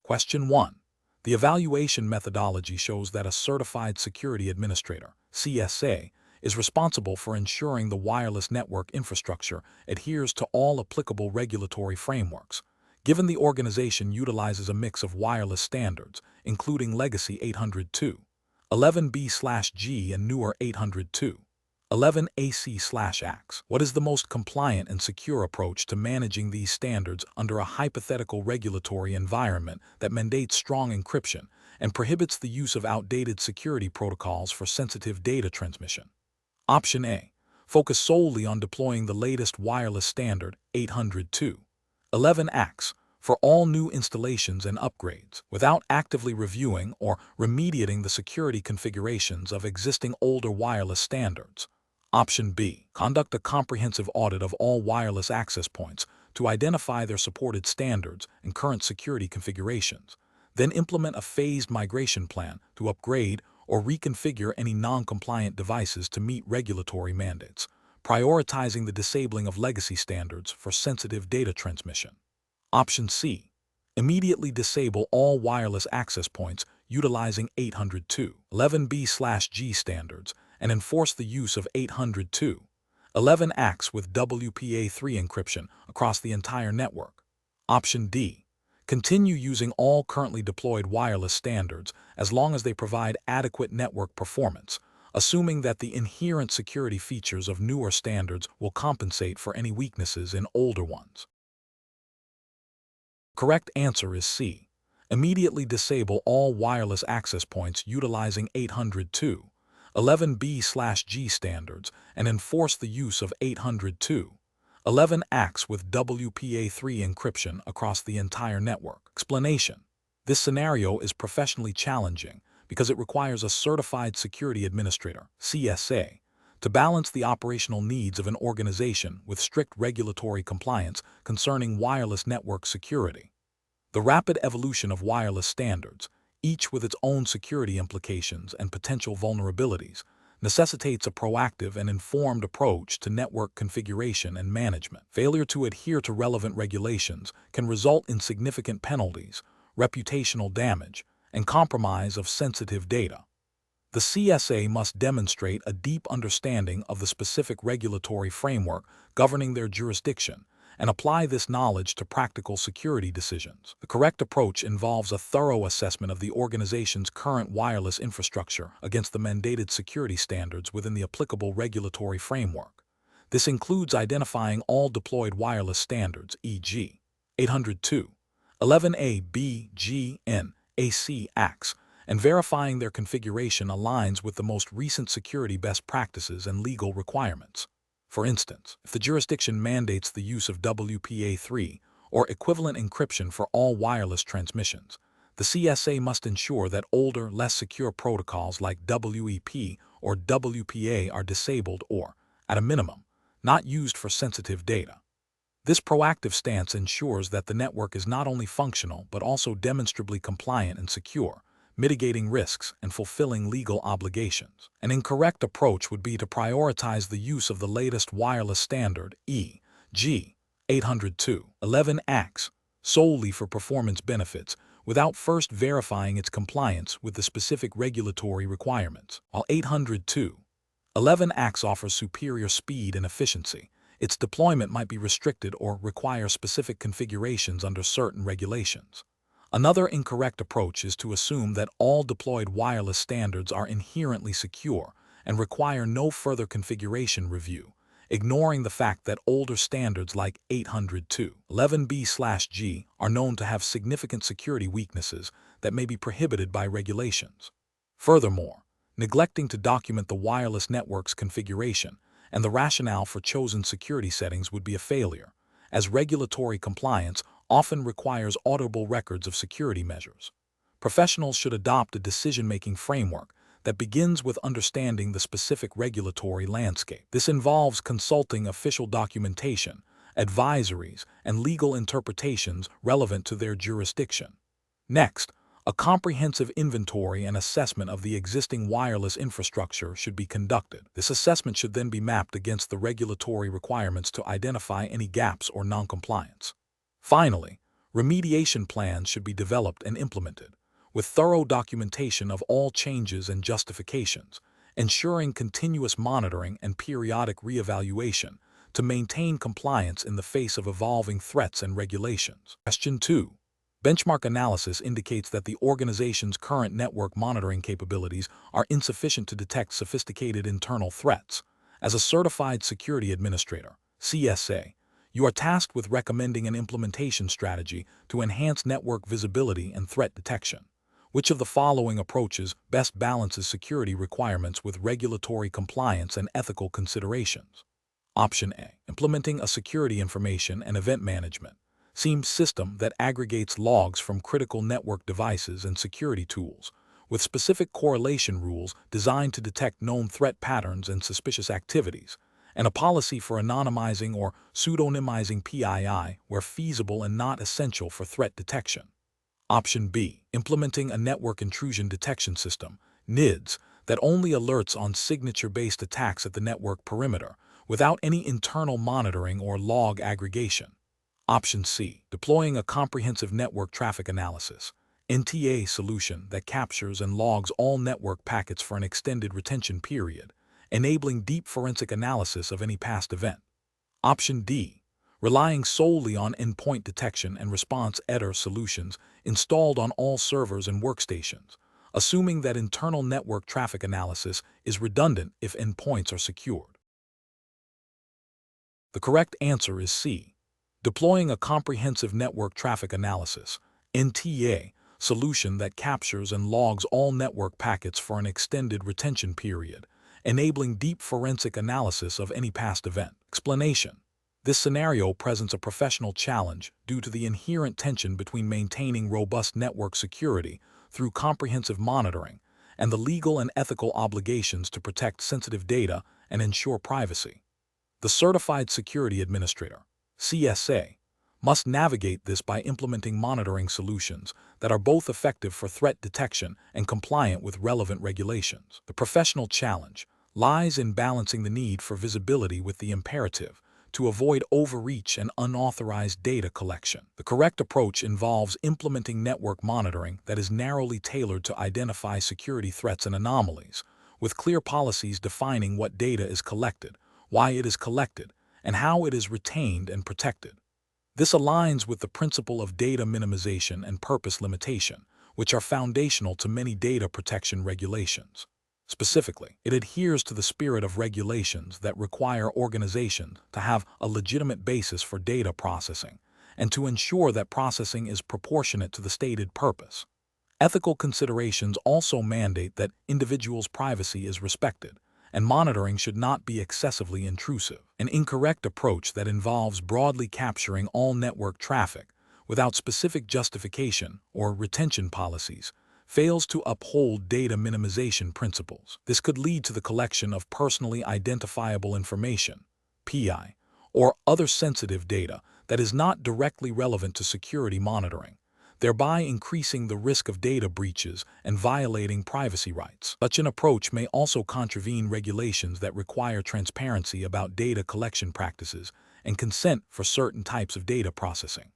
Question 1. The evaluation methodology shows that a certified security administrator, CSA, is responsible for ensuring the wireless network infrastructure adheres to all applicable regulatory frameworks. Given the organization utilizes a mix of wireless standards, including Legacy 802.11b/G and newer 802.11ac/AX. What is the most compliant and secure approach to managing these standards under a hypothetical regulatory environment that mandates strong encryption and prohibits the use of outdated security protocols for sensitive data transmission? Option A. Focus solely on deploying the latest wireless standard 802.11ax for all new installations and upgrades, without actively reviewing or remediating the security configurations of existing older wireless standards. Option B. Conduct a comprehensive audit of all wireless access points to identify their supported standards and current security configurations. Then implement a phased migration plan to upgrade or reconfigure any non-compliant devices to meet regulatory mandates, prioritizing the disabling of legacy standards for sensitive data transmission. Option C. Immediately disable all wireless access points utilizing 802.11b/G standards and enforce the use of 802.11ax with WPA3 encryption across the entire network. Option D. Continue using all currently deployed wireless standards as long as they provide adequate network performance, assuming that the inherent security features of newer standards will compensate for any weaknesses in older ones. Correct answer is C. Immediately disable all wireless access points utilizing 802.11b/G standards and enforce the use of 802.11ax with WPA3 encryption across the entire network. Explanation. This scenario is professionally challenging because it requires a certified security administrator, CSA, to balance the operational needs of an organization with strict regulatory compliance concerning wireless network security. The rapid evolution of wireless standards, each with its own security implications and potential vulnerabilities, necessitates a proactive and informed approach to network configuration and management. Failure to adhere to relevant regulations can result in significant penalties, reputational damage, and compromise of sensitive data. The CSA must demonstrate a deep understanding of the specific regulatory framework governing their jurisdiction and apply this knowledge to practical security decisions. The correct approach involves a thorough assessment of the organization's current wireless infrastructure against the mandated security standards within the applicable regulatory framework. This includes identifying all deployed wireless standards, e.g., 802.11a, b, g, n, ac, ax, and verifying their configuration aligns with the most recent security best practices and legal requirements. For instance, if the jurisdiction mandates the use of WPA3 or equivalent encryption for all wireless transmissions, the CSA must ensure that older, less secure protocols like WEP or WPA are disabled or, at a minimum, not used for sensitive data. This proactive stance ensures that the network is not only functional but also demonstrably compliant and secure, mitigating risks and fulfilling legal obligations. An incorrect approach would be to prioritize the use of the latest wireless standard, e.g., 802.11ax, solely for performance benefits without first verifying its compliance with the specific regulatory requirements. While 802.11ax offers superior speed and efficiency, its deployment might be restricted or require specific configurations under certain regulations. Another incorrect approach is to assume that all deployed wireless standards are inherently secure and require no further configuration review, ignoring the fact that older standards like 802.11b/G are known to have significant security weaknesses that may be prohibited by regulations. Furthermore, neglecting to document the wireless network's configuration and the rationale for chosen security settings would be a failure, as regulatory compliance often requires auditable records of security measures. Professionals should adopt a decision-making framework that begins with understanding the specific regulatory landscape. This involves consulting official documentation, advisories, and legal interpretations relevant to their jurisdiction. Next, a comprehensive inventory and assessment of the existing wireless infrastructure should be conducted. This assessment should then be mapped against the regulatory requirements to identify any gaps or noncompliance. Finally, Remediation plans should be developed and implemented, with thorough documentation of all changes and justifications, ensuring continuous monitoring and periodic reevaluation to maintain compliance in the face of evolving threats and regulations. Question 2. Benchmark analysis indicates that the organization's current network monitoring capabilities are insufficient to detect sophisticated internal threats. As a certified security administrator, CSA, you are tasked with recommending an implementation strategy to enhance network visibility and threat detection. Which of the following approaches best balances security requirements with regulatory compliance and ethical considerations? Option A. Implementing a security information and event management SIEM system that aggregates logs from critical network devices and security tools, with specific correlation rules designed to detect known threat patterns and suspicious activities, and a policy for anonymizing or pseudonymizing PII where feasible and not essential for threat detection. Option B. Implementing a network intrusion detection system, NIDS, that only alerts on signature-based attacks at the network perimeter, without any internal monitoring or log aggregation. Option C. Deploying a comprehensive network traffic analysis, NTA solution that captures and logs all network packets for an extended retention period, enabling deep forensic analysis of any past event. Option D. Relying solely on endpoint detection and response EDR solutions installed on all servers and workstations, assuming that internal network traffic analysis is redundant if endpoints are secured. The correct answer is C. Deploying a comprehensive network traffic analysis, NTA, solution that captures and logs all network packets for an extended retention period, enabling deep forensic analysis of any past event. Explanation. This scenario presents a professional challenge due to the inherent tension between maintaining robust network security through comprehensive monitoring and the legal and ethical obligations to protect sensitive data and ensure privacy. The Certified Security Administrator, CSA, must navigate this by implementing monitoring solutions that are both effective for threat detection and compliant with relevant regulations. The professional challenge lies in balancing the need for visibility with the imperative to avoid overreach and unauthorized data collection. The correct approach involves implementing network monitoring that is narrowly tailored to identify security threats and anomalies, with clear policies defining what data is collected, why it is collected, and how it is retained and protected. This aligns with the principle of data minimization and purpose limitation, which are foundational to many data protection regulations. Specifically, it adheres to the spirit of regulations that require organizations to have a legitimate basis for data processing and to ensure that processing is proportionate to the stated purpose. Ethical considerations also mandate that individuals' privacy is respected, and monitoring should not be excessively intrusive. An incorrect approach that involves broadly capturing all network traffic without specific justification or retention policies fails to uphold data minimization principles. This could lead to the collection of personally identifiable information, PI, or other sensitive data that is not directly relevant to security monitoring, thereby increasing the risk of data breaches and violating privacy rights. Such an approach may also contravene regulations that require transparency about data collection practices and consent for certain types of data processing.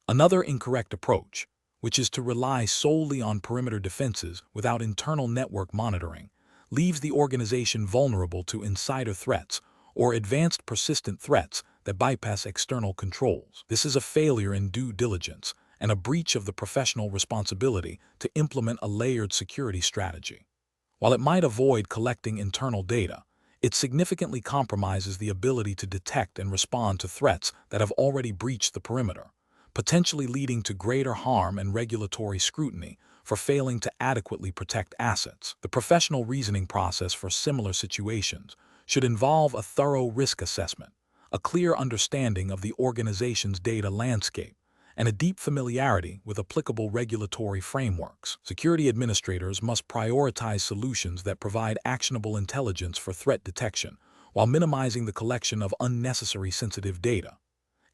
Another incorrect approach, which is to rely solely on perimeter defenses without internal network monitoring, leaves the organization vulnerable to insider threats or advanced persistent threats that bypass external controls. This is a failure in due diligence and a breach of the professional responsibility to implement a layered security strategy. While it might avoid collecting internal data, it significantly compromises the ability to detect and respond to threats that have already breached the perimeter, potentially leading to greater harm and regulatory scrutiny for failing to adequately protect assets. The professional reasoning process for similar situations should involve a thorough risk assessment, a clear understanding of the organization's data landscape, and a deep familiarity with applicable regulatory frameworks. Security administrators must prioritize solutions that provide actionable intelligence for threat detection while minimizing the collection of unnecessary sensitive data.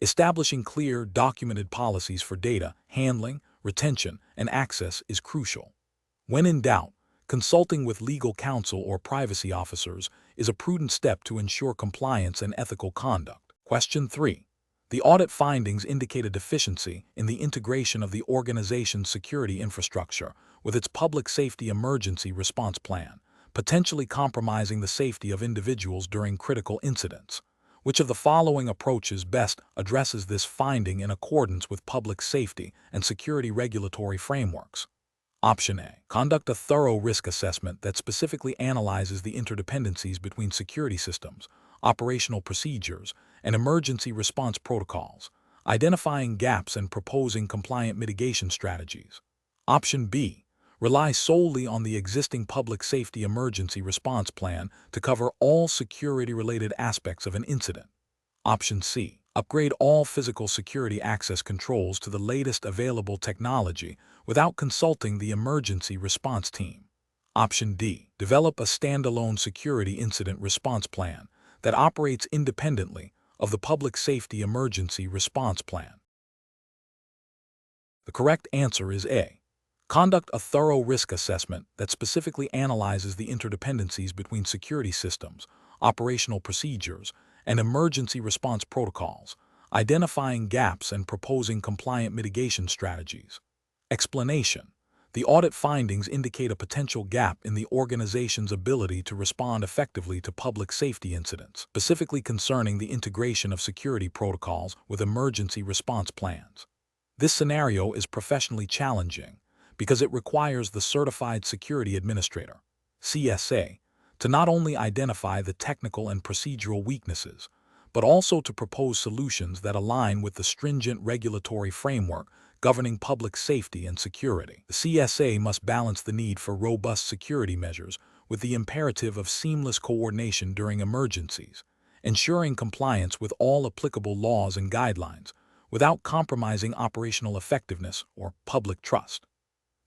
Establishing clear, documented policies for data handling, retention, and access is crucial. When in doubt, consulting with legal counsel or privacy officers is a prudent step to ensure compliance and ethical conduct. Question 3. The audit findings indicate a deficiency in the integration of the organization's security infrastructure with its public safety emergency response plan, potentially compromising the safety of individuals during critical incidents. Which of the following approaches best addresses this finding in accordance with public safety and security regulatory frameworks? Option A. Conduct a thorough risk assessment that specifically analyzes the interdependencies between security systems, operational procedures, and emergency response protocols, identifying gaps and proposing compliant mitigation strategies. Option B. Rely solely on the existing public safety emergency response plan to cover all security-related aspects of an incident. Option C. Upgrade all physical security access controls to the latest available technology without consulting the emergency response team. Option D. Develop a standalone security incident response plan that operates independently of the public safety emergency response plan. The correct answer is A. Conduct a thorough risk assessment that specifically analyzes the interdependencies between security systems, operational procedures, and emergency response protocols, identifying gaps and proposing compliant mitigation strategies. Explanation: the audit findings indicate a potential gap in the organization's ability to respond effectively to public safety incidents, specifically concerning the integration of security protocols with emergency response plans. This scenario is professionally challenging because it requires the Certified Security Administrator, CSA, to not only identify the technical and procedural weaknesses, but also to propose solutions that align with the stringent regulatory framework governing public safety and security. The CSA must balance the need for robust security measures with the imperative of seamless coordination during emergencies, ensuring compliance with all applicable laws and guidelines without compromising operational effectiveness or public trust.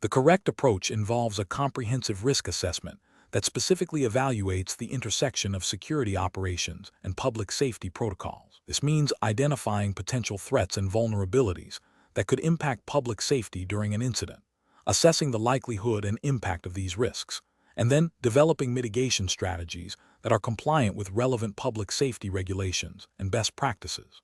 The correct approach involves a comprehensive risk assessment that specifically evaluates the intersection of security operations and public safety protocols. This means identifying potential threats and vulnerabilities that could impact public safety during an incident, assessing the likelihood and impact of these risks, and then developing mitigation strategies that are compliant with relevant public safety regulations and best practices.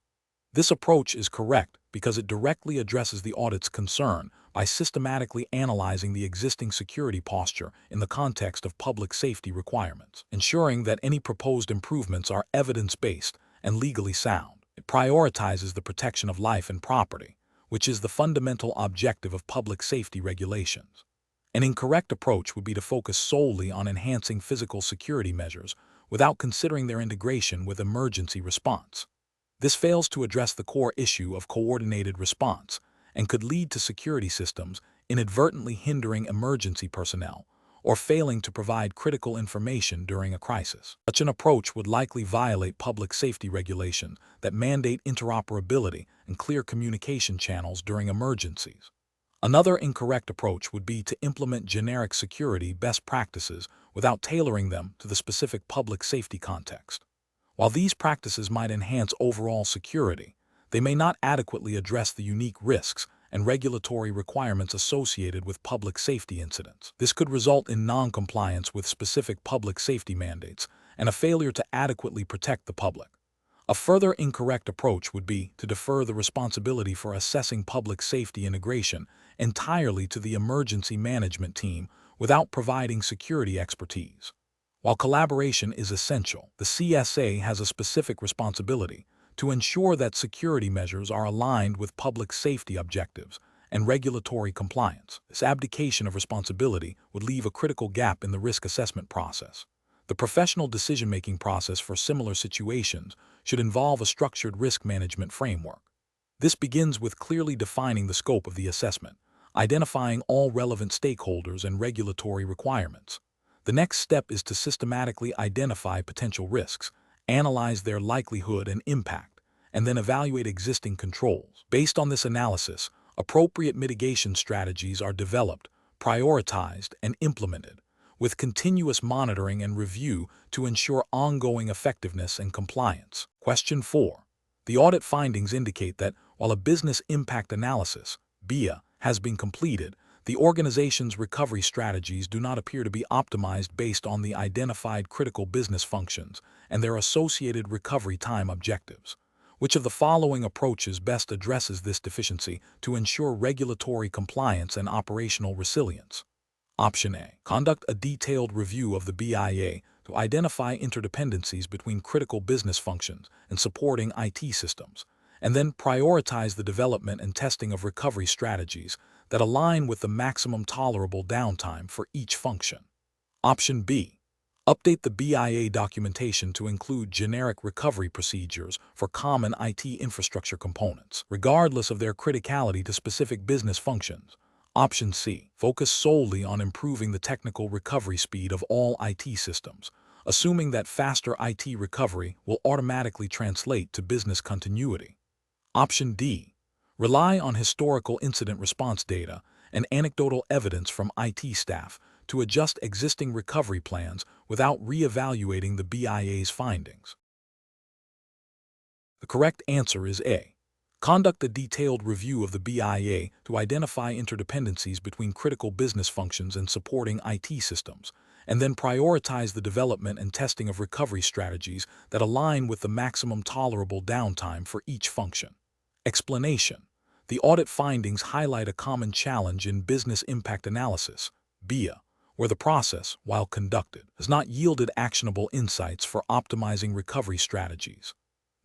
This approach is correct because it directly addresses the audit's concern by systematically analyzing the existing security posture in the context of public safety requirements, ensuring that any proposed improvements are evidence-based and legally sound. It prioritizes the protection of life and property, which is the fundamental objective of public safety regulations. An incorrect approach would be to focus solely on enhancing physical security measures without considering their integration with emergency response. This fails to address the core issue of coordinated response and could lead to security systems inadvertently hindering emergency personnel or failing to provide critical information during a crisis. Such an approach would likely violate public safety regulations that mandate interoperability and clear communication channels during emergencies. Another incorrect approach would be to implement generic security best practices without tailoring them to the specific public safety context. While these practices might enhance overall security, they may not adequately address the unique risks and regulatory requirements associated with public safety incidents. This could result in non-compliance with specific public safety mandates and a failure to adequately protect the public. A further incorrect approach would be to defer the responsibility for assessing public safety integration entirely to the emergency management team without providing security expertise. While collaboration is essential, the CSA has a specific responsibility to ensure that security measures are aligned with public safety objectives and regulatory compliance. This abdication of responsibility would leave a critical gap in the risk assessment process. The professional decision-making process for similar situations should involve a structured risk management framework. This begins with clearly defining the scope of the assessment, identifying all relevant stakeholders and regulatory requirements. The next step is to systematically identify potential risks, analyze their likelihood and impact, and then evaluate existing controls. Based on this analysis, appropriate mitigation strategies are developed, prioritized, and implemented, with continuous monitoring and review to ensure ongoing effectiveness and compliance. Question 4. The audit findings indicate that while a business impact analysis, BIA, has been completed, the organization's recovery strategies do not appear to be optimized based on the identified critical business functions and their associated recovery time objectives, Which of the following approaches best addresses this deficiency to ensure regulatory compliance and operational resilience? Option A. Conduct a detailed review of the BIA to identify interdependencies between critical business functions and supporting IT systems, and then prioritize the development and testing of recovery strategies that align with the maximum tolerable downtime for each function. Option B. Update the BIA documentation to include generic recovery procedures for common IT infrastructure components, regardless of their criticality to specific business functions. Option C. Focus solely on improving the technical recovery speed of all IT systems, assuming that faster IT recovery will automatically translate to business continuity. Option D. Rely on historical incident response data and anecdotal evidence from IT staff to adjust existing recovery plans without re-evaluating the BIA's findings. The correct answer is A. Conduct a detailed review of the BIA to identify interdependencies between critical business functions and supporting IT systems, and then prioritize the development and testing of recovery strategies that align with the maximum tolerable downtime for each function. Explanation. The audit findings highlight a common challenge in business impact analysis, BIA, where the process, while conducted, has not yielded actionable insights for optimizing recovery strategies.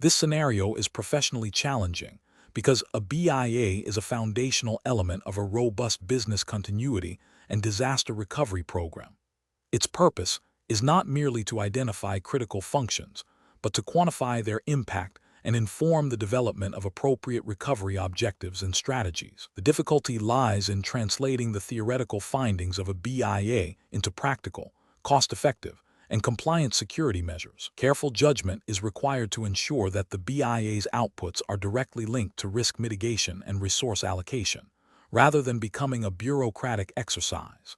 This scenario is professionally challenging because a BIA is a foundational element of a robust business continuity and disaster recovery program. Its purpose is not merely to identify critical functions, but to quantify their impact and inform the development of appropriate recovery objectives and strategies. The difficulty lies in translating the theoretical findings of a BIA into practical, cost-effective, and compliant security measures. Careful judgment is required to ensure that the BIA's outputs are directly linked to risk mitigation and resource allocation, rather than becoming a bureaucratic exercise.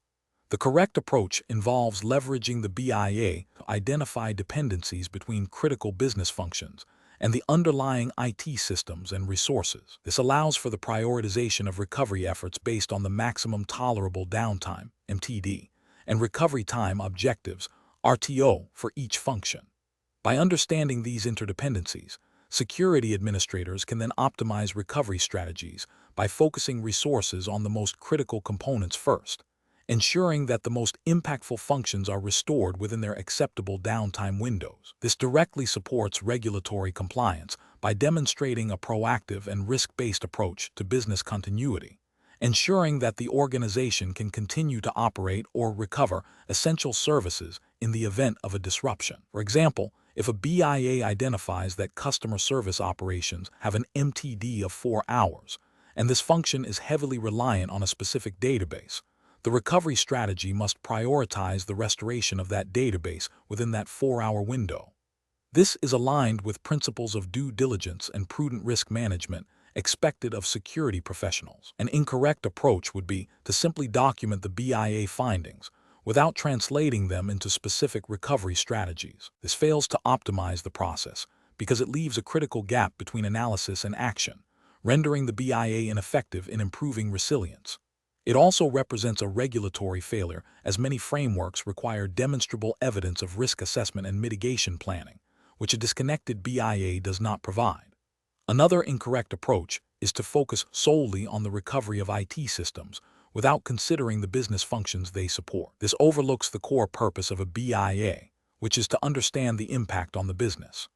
The correct approach involves leveraging the BIA to identify dependencies between critical business functions and the underlying IT systems and resources. This allows for the prioritization of recovery efforts based on the maximum tolerable downtime, MTD, and recovery time objectives, RTO, for each function. By understanding these interdependencies, security administrators can then optimize recovery strategies by focusing resources on the most critical components first, ensuring that the most impactful functions are restored within their acceptable downtime windows. This directly supports regulatory compliance by demonstrating a proactive and risk-based approach to business continuity, ensuring that the organization can continue to operate or recover essential services in the event of a disruption. For example, if a BIA identifies that customer service operations have an MTD of 4 hours, and this function is heavily reliant on a specific database, the recovery strategy must prioritize the restoration of that database within that 4-hour window. This is aligned with principles of due diligence and prudent risk management expected of security professionals. An incorrect approach would be to simply document the BIA findings without translating them into specific recovery strategies. This fails to optimize the process because it leaves a critical gap between analysis and action, rendering the BIA ineffective in improving resilience. It also represents a regulatory failure, as many frameworks require demonstrable evidence of risk assessment and mitigation planning, which a disconnected BIA does not provide. Another incorrect approach is to focus solely on the recovery of IT systems without considering the business functions they support. This overlooks the core purpose of a BIA, which is to understand the impact on the business.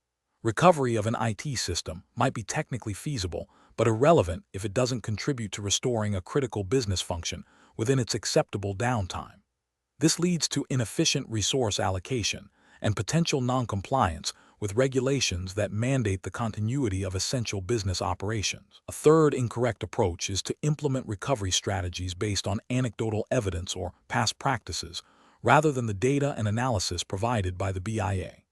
Recovery of an IT system might be technically feasible, but irrelevant if it doesn't contribute to restoring a critical business function within its acceptable downtime. This leads to inefficient resource allocation and potential noncompliance with regulations that mandate the continuity of essential business operations. A third incorrect approach is to implement recovery strategies based on anecdotal evidence or past practices, rather than the data and analysis provided by the BIA.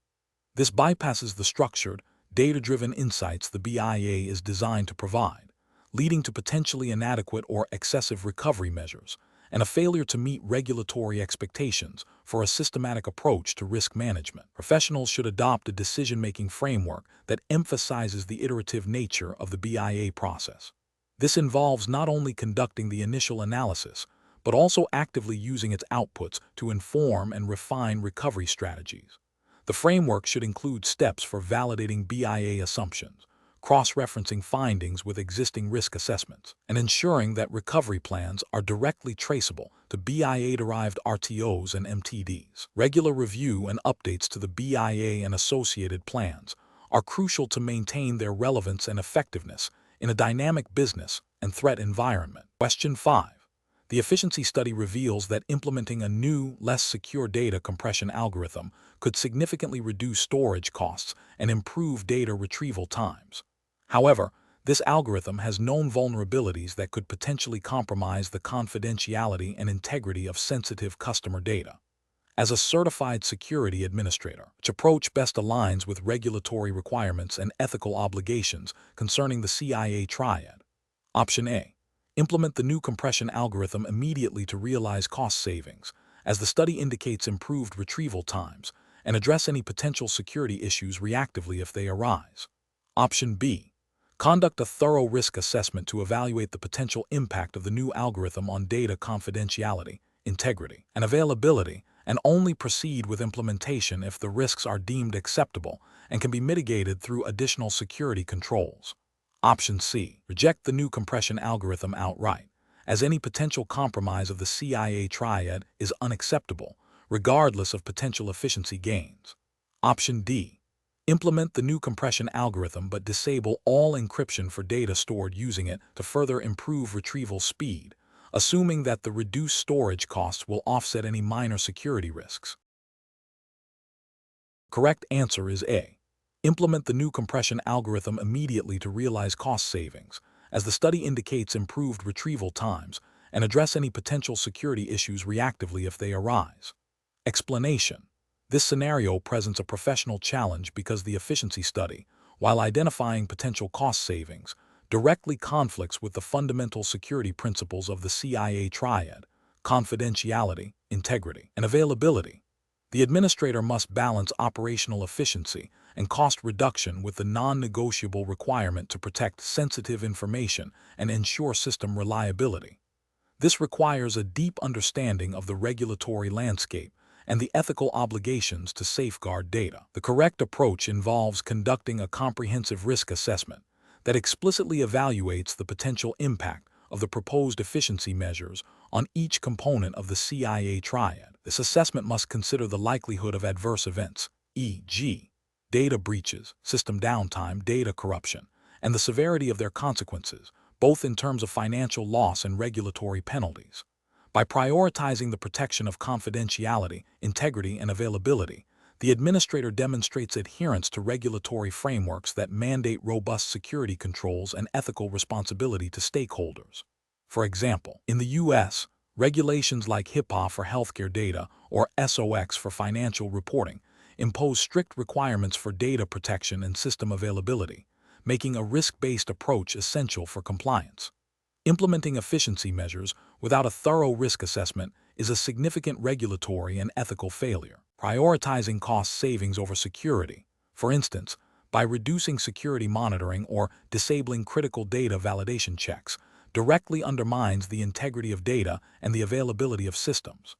This bypasses the structured, data-driven insights the BIA is designed to provide, leading to potentially inadequate or excessive recovery measures, and a failure to meet regulatory expectations for a systematic approach to risk management. Professionals should adopt a decision-making framework that emphasizes the iterative nature of the BIA process. This involves not only conducting the initial analysis, but also actively using its outputs to inform and refine recovery strategies. The framework should include steps for validating BIA assumptions, cross-referencing findings with existing risk assessments, and ensuring that recovery plans are directly traceable to BIA-derived RTOs and MTDs. Regular review and updates to the BIA and associated plans are crucial to maintain their relevance and effectiveness in a dynamic business and threat environment. Question 5. The efficiency study reveals that implementing a new, less secure data compression algorithm could significantly reduce storage costs and improve data retrieval times. However, this algorithm has known vulnerabilities that could potentially compromise the confidentiality and integrity of sensitive customer data. As a certified security administrator, which approach best aligns with regulatory requirements and ethical obligations concerning the CIA triad? Option A. Implement the new compression algorithm immediately to realize cost savings, as the study indicates improved retrieval times, and address any potential security issues reactively if they arise. Option B. Conduct a thorough risk assessment to evaluate the potential impact of the new algorithm on data confidentiality, integrity, and availability, and only proceed with implementation if the risks are deemed acceptable and can be mitigated through additional security controls. Option C. Reject the new compression algorithm outright, as any potential compromise of the CIA triad is unacceptable, regardless of potential efficiency gains. Option D. Implement the new compression algorithm but disable all encryption for data stored using it to further improve retrieval speed, assuming that the reduced storage costs will offset any minor security risks. Correct answer is A. Implement the new compression algorithm immediately to realize cost savings, as the study indicates improved retrieval times, and address any potential security issues reactively if they arise. Explanation. This scenario presents a professional challenge because the efficiency study, while identifying potential cost savings, directly conflicts with the fundamental security principles of the CIA triad: confidentiality, integrity, and availability. The administrator must balance operational efficiency and cost reduction with the non-negotiable requirement to protect sensitive information and ensure system reliability. This requires a deep understanding of the regulatory landscape and the ethical obligations to safeguard data. The correct approach involves conducting a comprehensive risk assessment that explicitly evaluates the potential impact of the proposed efficiency measures on each component of the CIA triad. This assessment must consider the likelihood of adverse events, e.g., data breaches, system downtime, data corruption, and the severity of their consequences, both in terms of financial loss and regulatory penalties. By prioritizing the protection of confidentiality, integrity, and availability, the administrator demonstrates adherence to regulatory frameworks that mandate robust security controls and ethical responsibility to stakeholders. For example, in the U.S., regulations like HIPAA for healthcare data or SOX for financial reporting impose strict requirements for data protection and system availability, making a risk-based approach essential for compliance. Implementing efficiency measures without a thorough risk assessment is a significant regulatory and ethical failure. Prioritizing cost savings over security, for instance, by reducing security monitoring or disabling critical data validation checks, directly undermines the integrity of data and the availability of systems.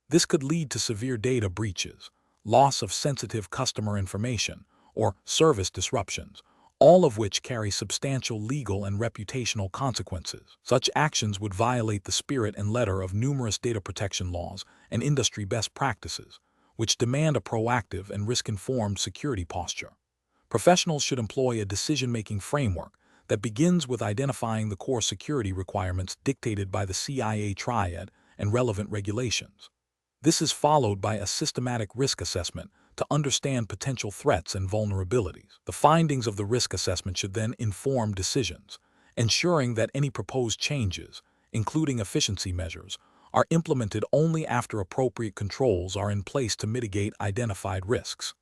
This could lead to severe data breaches, loss of sensitive customer information, or service disruptions, all of which carry substantial legal and reputational consequences. Such actions would violate the spirit and letter of numerous data protection laws and industry best practices, which demand a proactive and risk-informed security posture. Professionals should employ a decision-making framework that begins with identifying the core security requirements dictated by the CIA triad and relevant regulations. This is followed by a systematic risk assessment to understand potential threats and vulnerabilities. The findings of the risk assessment should then inform decisions, ensuring that any proposed changes, including efficiency measures, are implemented only after appropriate controls are in place to mitigate identified risks.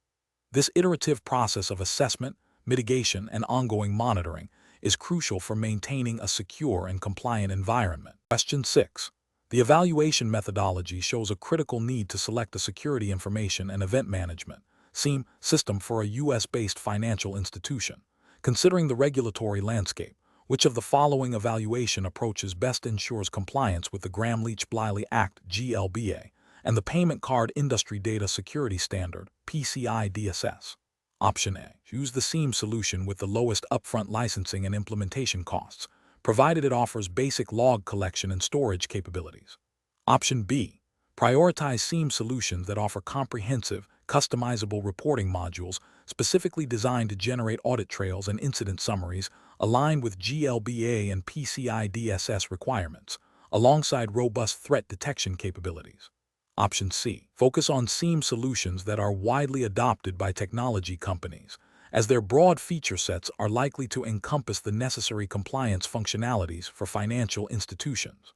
This iterative process of assessment, mitigation, and ongoing monitoring is crucial for maintaining a secure and compliant environment. Question 6. The evaluation methodology shows a critical need to select a security information and event management (SIEM) system for a U.S.-based financial institution. Considering the regulatory landscape, which of the following evaluation approaches best ensures compliance with the Gramm-Leach-Bliley Act (GLBA) and the Payment Card Industry Data Security Standard (PCI DSS)? Option A. Choose the SIEM solution with the lowest upfront licensing and implementation costs, provided it offers basic log collection and storage capabilities. Option B. Prioritize SIEM solutions that offer comprehensive, customizable reporting modules specifically designed to generate audit trails and incident summaries aligned with GLBA and PCI DSS requirements, alongside robust threat detection capabilities. Option C. Focus on SIEM solutions that are widely adopted by technology companies, as their broad feature sets are likely to encompass the necessary compliance functionalities for financial institutions.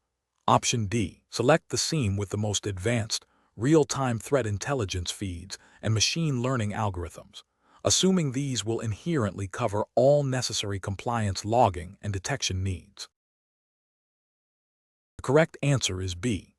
Option D. Select the SIEM with the most advanced, real-time threat intelligence feeds and machine learning algorithms, assuming these will inherently cover all necessary compliance logging and detection needs. The correct answer is B.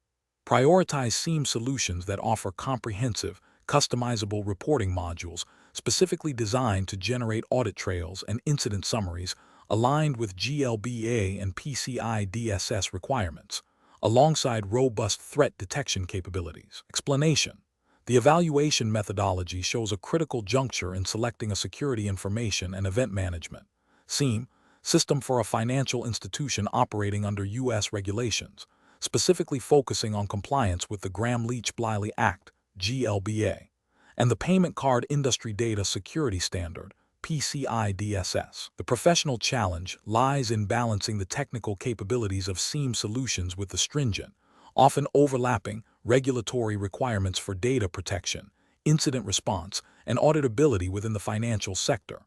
Prioritize SIEM solutions that offer comprehensive, customizable reporting modules specifically designed to generate audit trails and incident summaries aligned with GLBA and PCI DSS requirements, alongside robust threat detection capabilities. Explanation: the evaluation methodology shows a critical juncture in selecting a security information and event management (SIEM) system for a financial institution operating under U.S. regulations, specifically focusing on compliance with the Gramm-Leach-Bliley Act (GLBA) and the Payment Card Industry Data Security Standard (PCI DSS). The professional challenge lies in balancing the technical capabilities of SIEM solutions with the stringent, often overlapping, regulatory requirements for data protection, incident response, and auditability within the financial sector.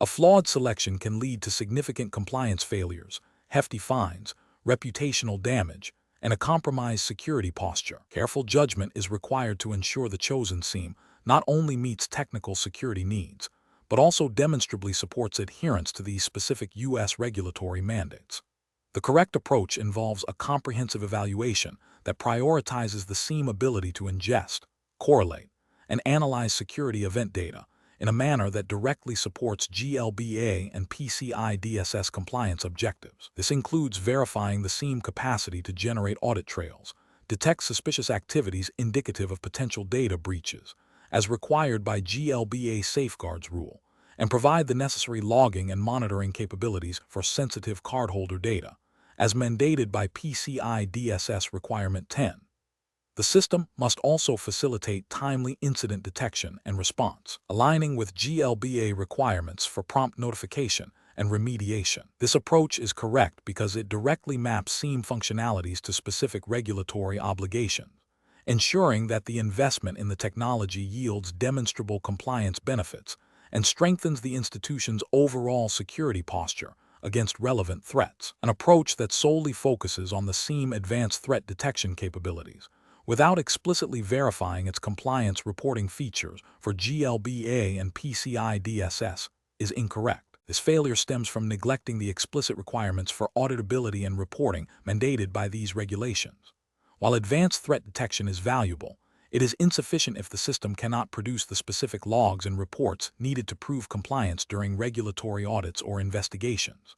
A flawed selection can lead to significant compliance failures, hefty fines, reputational damage, and a compromised security posture. Careful judgment is required to ensure the chosen SIEM not only meets technical security needs, but also demonstrably supports adherence to these specific U.S. regulatory mandates. The correct approach involves a comprehensive evaluation that prioritizes the SIEM ability to ingest, correlate, and analyze security event data in a manner that directly supports GLBA and PCI DSS compliance objectives. This includes verifying the SIEM capacity to generate audit trails, detect suspicious activities indicative of potential data breaches, as required by GLBA safeguards rule, and provide the necessary logging and monitoring capabilities for sensitive cardholder data, as mandated by PCI DSS Requirement 10. The system must also facilitate timely incident detection and response, aligning with GLBA requirements for prompt notification and remediation. This approach is correct because it directly maps SIEM functionalities to specific regulatory obligations, ensuring that the investment in the technology yields demonstrable compliance benefits and strengthens the institution's overall security posture against relevant threats. An approach that solely focuses on the SIEM advanced threat detection capabilities, without explicitly verifying its compliance reporting features for GLBA and PCI DSS, is incorrect. This failure stems from neglecting the explicit requirements for auditability and reporting mandated by these regulations. While advanced threat detection is valuable, it is insufficient if the system cannot produce the specific logs and reports needed to prove compliance during regulatory audits or investigations.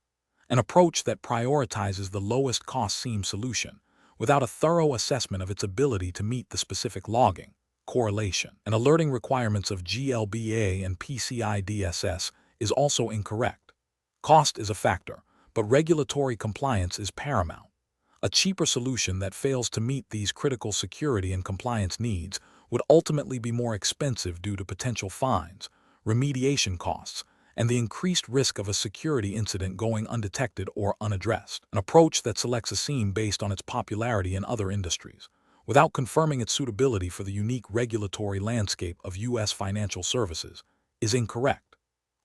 An approach that prioritizes the lowest cost SIEM solution, without a thorough assessment of its ability to meet the specific logging, correlation, and alerting requirements of GLBA and PCI DSS, is also incorrect. Cost is a factor, but regulatory compliance is paramount. A cheaper solution that fails to meet these critical security and compliance needs would ultimately be more expensive due to potential fines, remediation costs, and the increased risk of a security incident going undetected or unaddressed. An approach that selects a SIEM based on its popularity in other industries, without confirming its suitability for the unique regulatory landscape of U.S. financial services, is incorrect.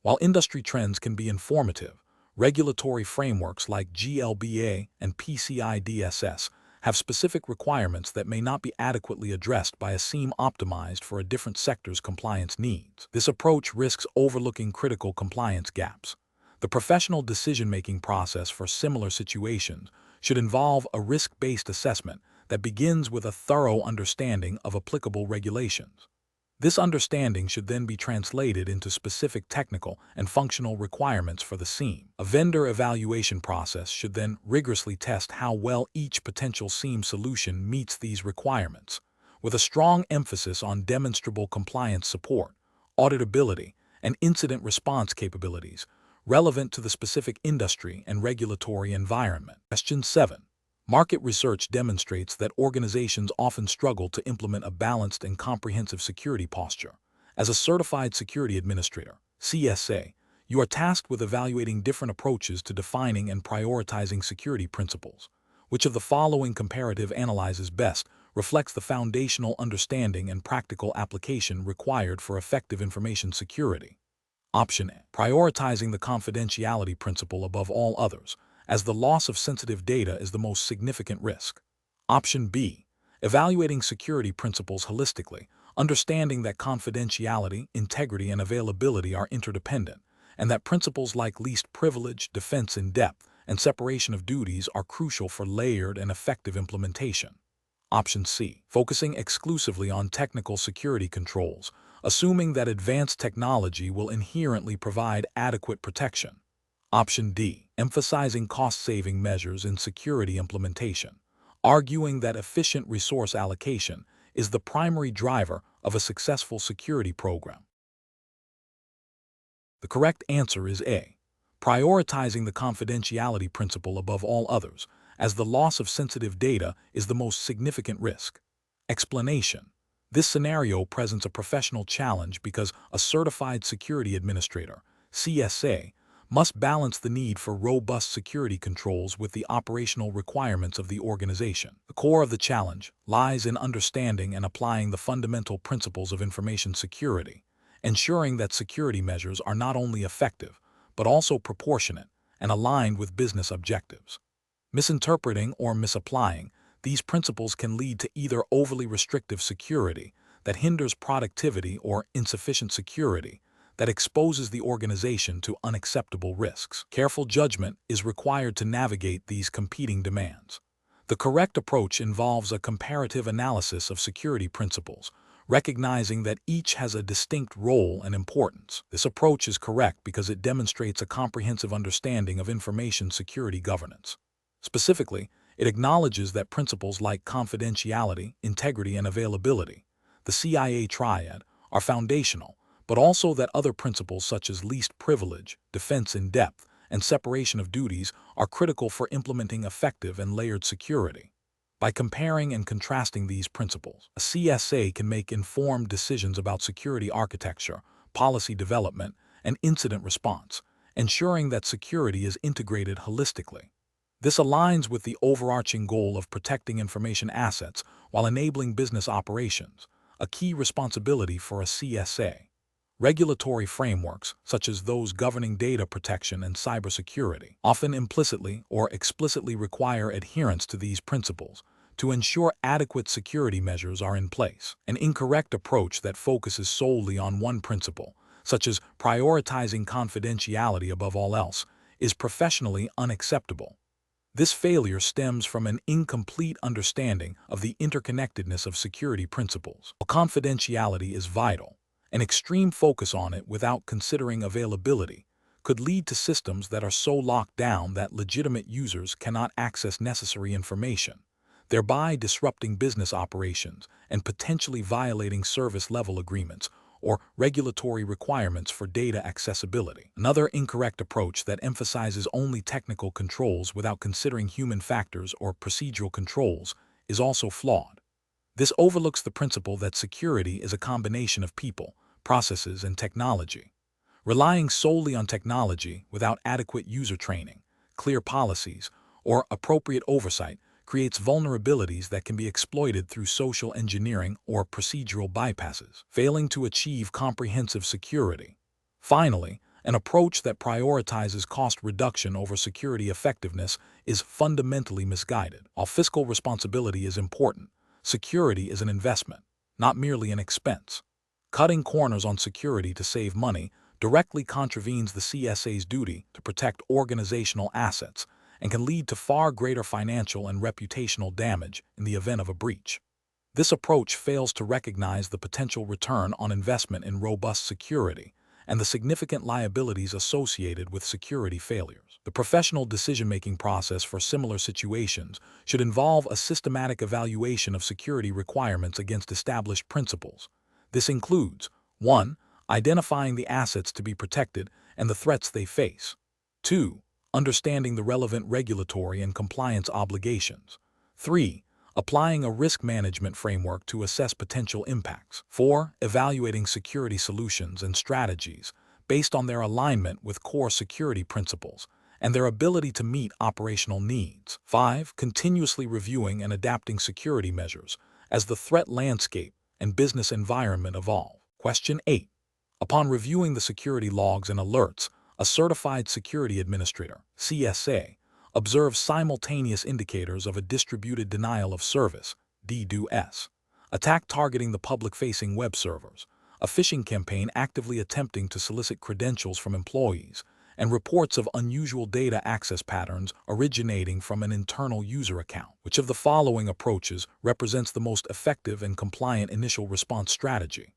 While industry trends can be informative, regulatory frameworks like GLBA and PCI DSS have specific requirements that may not be adequately addressed by a SIEM optimized for a different sector's compliance needs. This approach risks overlooking critical compliance gaps. The professional decision-making process for similar situations should involve a risk-based assessment that begins with a thorough understanding of applicable regulations. This understanding should then be translated into specific technical and functional requirements for the SIEM. A vendor evaluation process should then rigorously test how well each potential SIEM solution meets these requirements, with a strong emphasis on demonstrable compliance support, auditability, and incident response capabilities relevant to the specific industry and regulatory environment. Question 7. Market research demonstrates that organizations often struggle to implement a balanced and comprehensive security posture. As a certified security administrator, CSA, you are tasked with evaluating different approaches to defining and prioritizing security principles. Which of the following comparative analyses best reflects the foundational understanding and practical application required for effective information security? Option A. Prioritizing the confidentiality principle above all others, as the loss of sensitive data is the most significant risk. Option B. Evaluating security principles holistically, understanding that confidentiality, integrity, and availability are interdependent, and that principles like least privilege, defense in depth, and separation of duties are crucial for layered and effective implementation. Option C. Focusing exclusively on technical security controls, assuming that advanced technology will inherently provide adequate protection. Option D. Emphasizing cost-saving measures in security implementation, arguing that efficient resource allocation is the primary driver of a successful security program. The correct answer is A. Prioritizing the confidentiality principle above all others, as the loss of sensitive data is the most significant risk. Explanation. This scenario presents a professional challenge because a certified security administrator, CSA, must balance the need for robust security controls with the operational requirements of the organization. The core of the challenge lies in understanding and applying the fundamental principles of information security, ensuring that security measures are not only effective, but also proportionate and aligned with business objectives. Misinterpreting or misapplying these principles can lead to either overly restrictive security that hinders productivity or insufficient security that exposes the organization to unacceptable risks. Careful judgment is required to navigate these competing demands. The correct approach involves a comparative analysis of security principles, recognizing that each has a distinct role and importance. This approach is correct because it demonstrates a comprehensive understanding of information security governance. Specifically, it acknowledges that principles like confidentiality, integrity, and availability, the CIA triad, are foundational, but also that other principles such as least privilege, defense in depth, and separation of duties are critical for implementing effective and layered security. By comparing and contrasting these principles, a CSA can make informed decisions about security architecture, policy development, and incident response, ensuring that security is integrated holistically. This aligns with the overarching goal of protecting information assets while enabling business operations, a key responsibility for a CSA. Regulatory frameworks, such as those governing data protection and cybersecurity, often implicitly or explicitly require adherence to these principles to ensure adequate security measures are in place. An incorrect approach that focuses solely on one principle, such as prioritizing confidentiality above all else, is professionally unacceptable. This failure stems from an incomplete understanding of the interconnectedness of security principles. While confidentiality is vital, an extreme focus on it without considering availability could lead to systems that are so locked down that legitimate users cannot access necessary information, thereby disrupting business operations and potentially violating service-level agreements or regulatory requirements for data accessibility. Another incorrect approach that emphasizes only technical controls without considering human factors or procedural controls is also flawed. This overlooks the principle that security is a combination of people, processes, and technology. Relying solely on technology without adequate user training, clear policies, or appropriate oversight creates vulnerabilities that can be exploited through social engineering or procedural bypasses, failing to achieve comprehensive security. Finally, an approach that prioritizes cost reduction over security effectiveness is fundamentally misguided. While fiscal responsibility is important, security is an investment, not merely an expense. Cutting corners on security to save money directly contravenes the CSA's duty to protect organizational assets and can lead to far greater financial and reputational damage in the event of a breach. This approach fails to recognize the potential return on investment in robust security and the significant liabilities associated with security failures. The professional decision-making process for similar situations should involve a systematic evaluation of security requirements against established principles. This includes 1. identifying the assets to be protected and the threats they face. 2. Understanding the relevant regulatory and compliance obligations. 3. Applying a risk management framework to assess potential impacts. 4. Evaluating security solutions and strategies based on their alignment with core security principles and their ability to meet operational needs. 5. Continuously reviewing and adapting security measures as the threat landscape and business environment evolve. Question 8. Upon reviewing the security logs and alerts, a certified security administrator, CSA, observes simultaneous indicators of a distributed denial of service, DDoS, attack targeting the public-facing web servers, a phishing campaign actively attempting to solicit credentials from employees, and reports of unusual data access patterns originating from an internal user account. Which of the following approaches represents the most effective and compliant initial response strategy?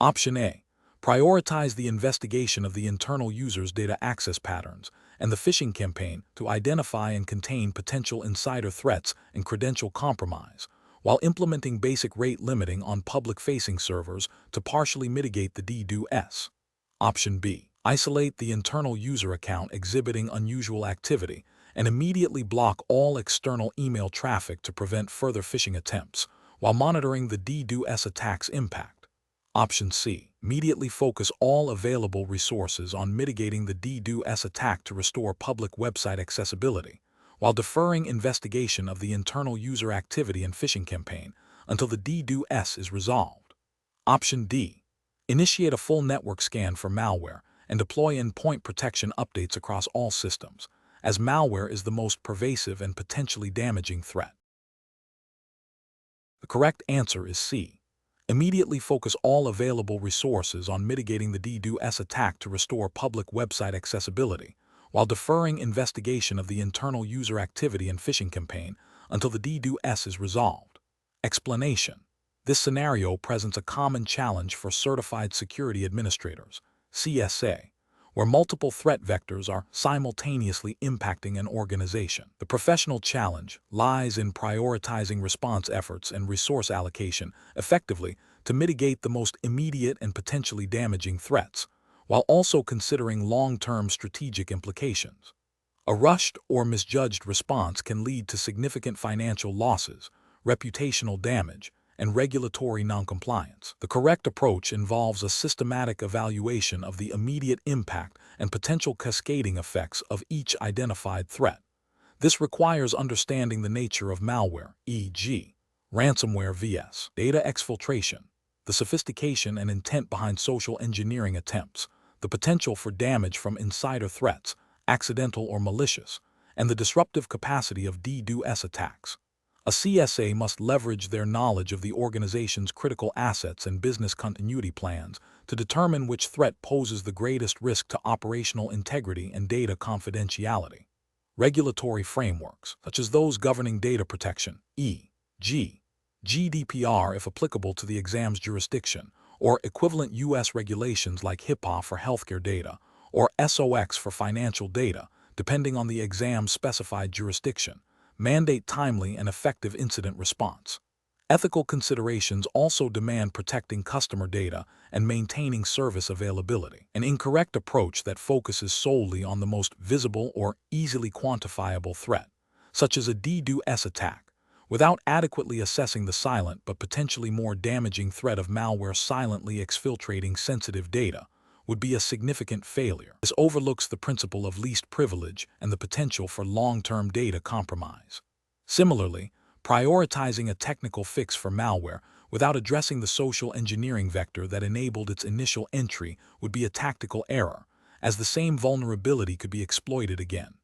Option A. Prioritize the investigation of the internal user's data access patterns and the phishing campaign to identify and contain potential insider threats and credential compromise, while implementing basic rate limiting on public-facing servers to partially mitigate the DDoS. Option B. Isolate the internal user account exhibiting unusual activity and immediately block all external email traffic to prevent further phishing attempts, while monitoring the DDoS attack's impact. Option C. Immediately focus all available resources on mitigating the DDoS attack to restore public website accessibility, while deferring investigation of the internal user activity and phishing campaign until the DDoS is resolved. Option D. Initiate a full network scan for malware and deploy endpoint protection updates across all systems, as malware is the most pervasive and potentially damaging threat. The correct answer is C. Immediately focus all available resources on mitigating the DDoS attack to restore public website accessibility, while deferring investigation of the internal user activity and phishing campaign until the DDoS is resolved. Explanation. This scenario presents a common challenge for certified security administrators, CSA, where multiple threat vectors are simultaneously impacting an organization. The professional challenge lies in prioritizing response efforts and resource allocation effectively to mitigate the most immediate and potentially damaging threats, while also considering long-term strategic implications. A rushed or misjudged response can lead to significant financial losses, reputational damage, and regulatory noncompliance. The correct approach involves a systematic evaluation of the immediate impact and potential cascading effects of each identified threat. This requires understanding the nature of malware, e.g., ransomware vs. data exfiltration, the sophistication and intent behind social engineering attempts, the potential for damage from insider threats, accidental or malicious, and the disruptive capacity of DDoS attacks. A CSA must leverage their knowledge of the organization's critical assets and business continuity plans to determine which threat poses the greatest risk to operational integrity and data confidentiality. Regulatory frameworks, such as those governing data protection, e.g., GDPR if applicable to the exam's jurisdiction, or equivalent U.S. regulations like HIPAA for healthcare data, or SOX for financial data, depending on the exam's specified jurisdiction, mandate timely and effective incident response. Ethical considerations also demand protecting customer data and maintaining service availability. An incorrect approach that focuses solely on the most visible or easily quantifiable threat, such as a DDoS attack, without adequately assessing the silent but potentially more damaging threat of malware silently exfiltrating sensitive data, would be a significant failure. This overlooks the principle of least privilege and the potential for long-term data compromise. Similarly, prioritizing a technical fix for malware without addressing the social engineering vector that enabled its initial entry would be a tactical error, as the same vulnerability could be exploited again.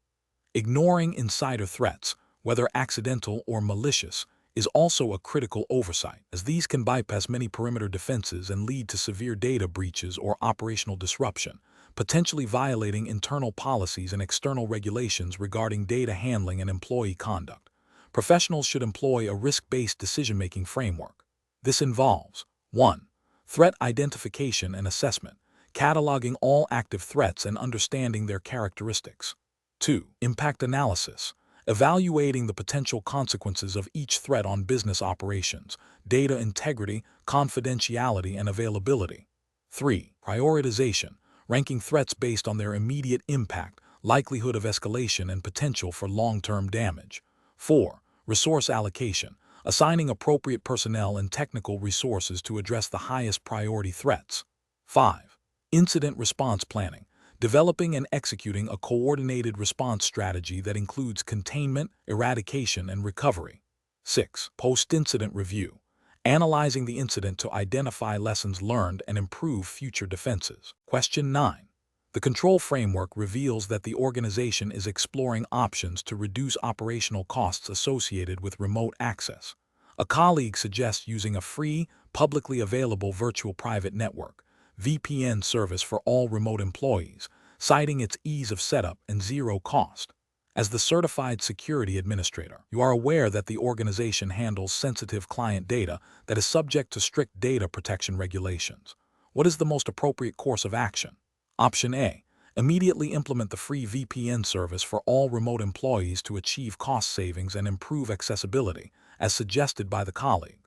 Ignoring insider threats, whether accidental or malicious, is also a critical oversight, as these can bypass many perimeter defenses and lead to severe data breaches or operational disruption, potentially violating internal policies and external regulations regarding data handling and employee conduct. Professionals should employ a risk-based decision-making framework. This involves 1. Threat identification and assessment, cataloging all active threats and understanding their characteristics. 2. Impact analysis, evaluating the potential consequences of each threat on business operations, data integrity, confidentiality, and availability. 3. Prioritization, ranking threats based on their immediate impact, likelihood of escalation, and potential for long-term damage. 4. Resource allocation, assigning appropriate personnel and technical resources to address the highest priority threats. 5. Incident response planning, developing and executing a coordinated response strategy that includes containment, eradication, and recovery. 6. Post-incident review, analyzing the incident to identify lessons learned and improve future defenses. Question 9. The control framework reveals that the organization is exploring options to reduce operational costs associated with remote access. A colleague suggests using a free, publicly available virtual private network (VPN) service for all remote employees, citing its ease of setup and zero cost. As the certified security administrator, you are aware that the organization handles sensitive client data that is subject to strict data protection regulations. What is the most appropriate course of action? Option A. Immediately implement the free VPN service for all remote employees to achieve cost savings and improve accessibility, as suggested by the colleague.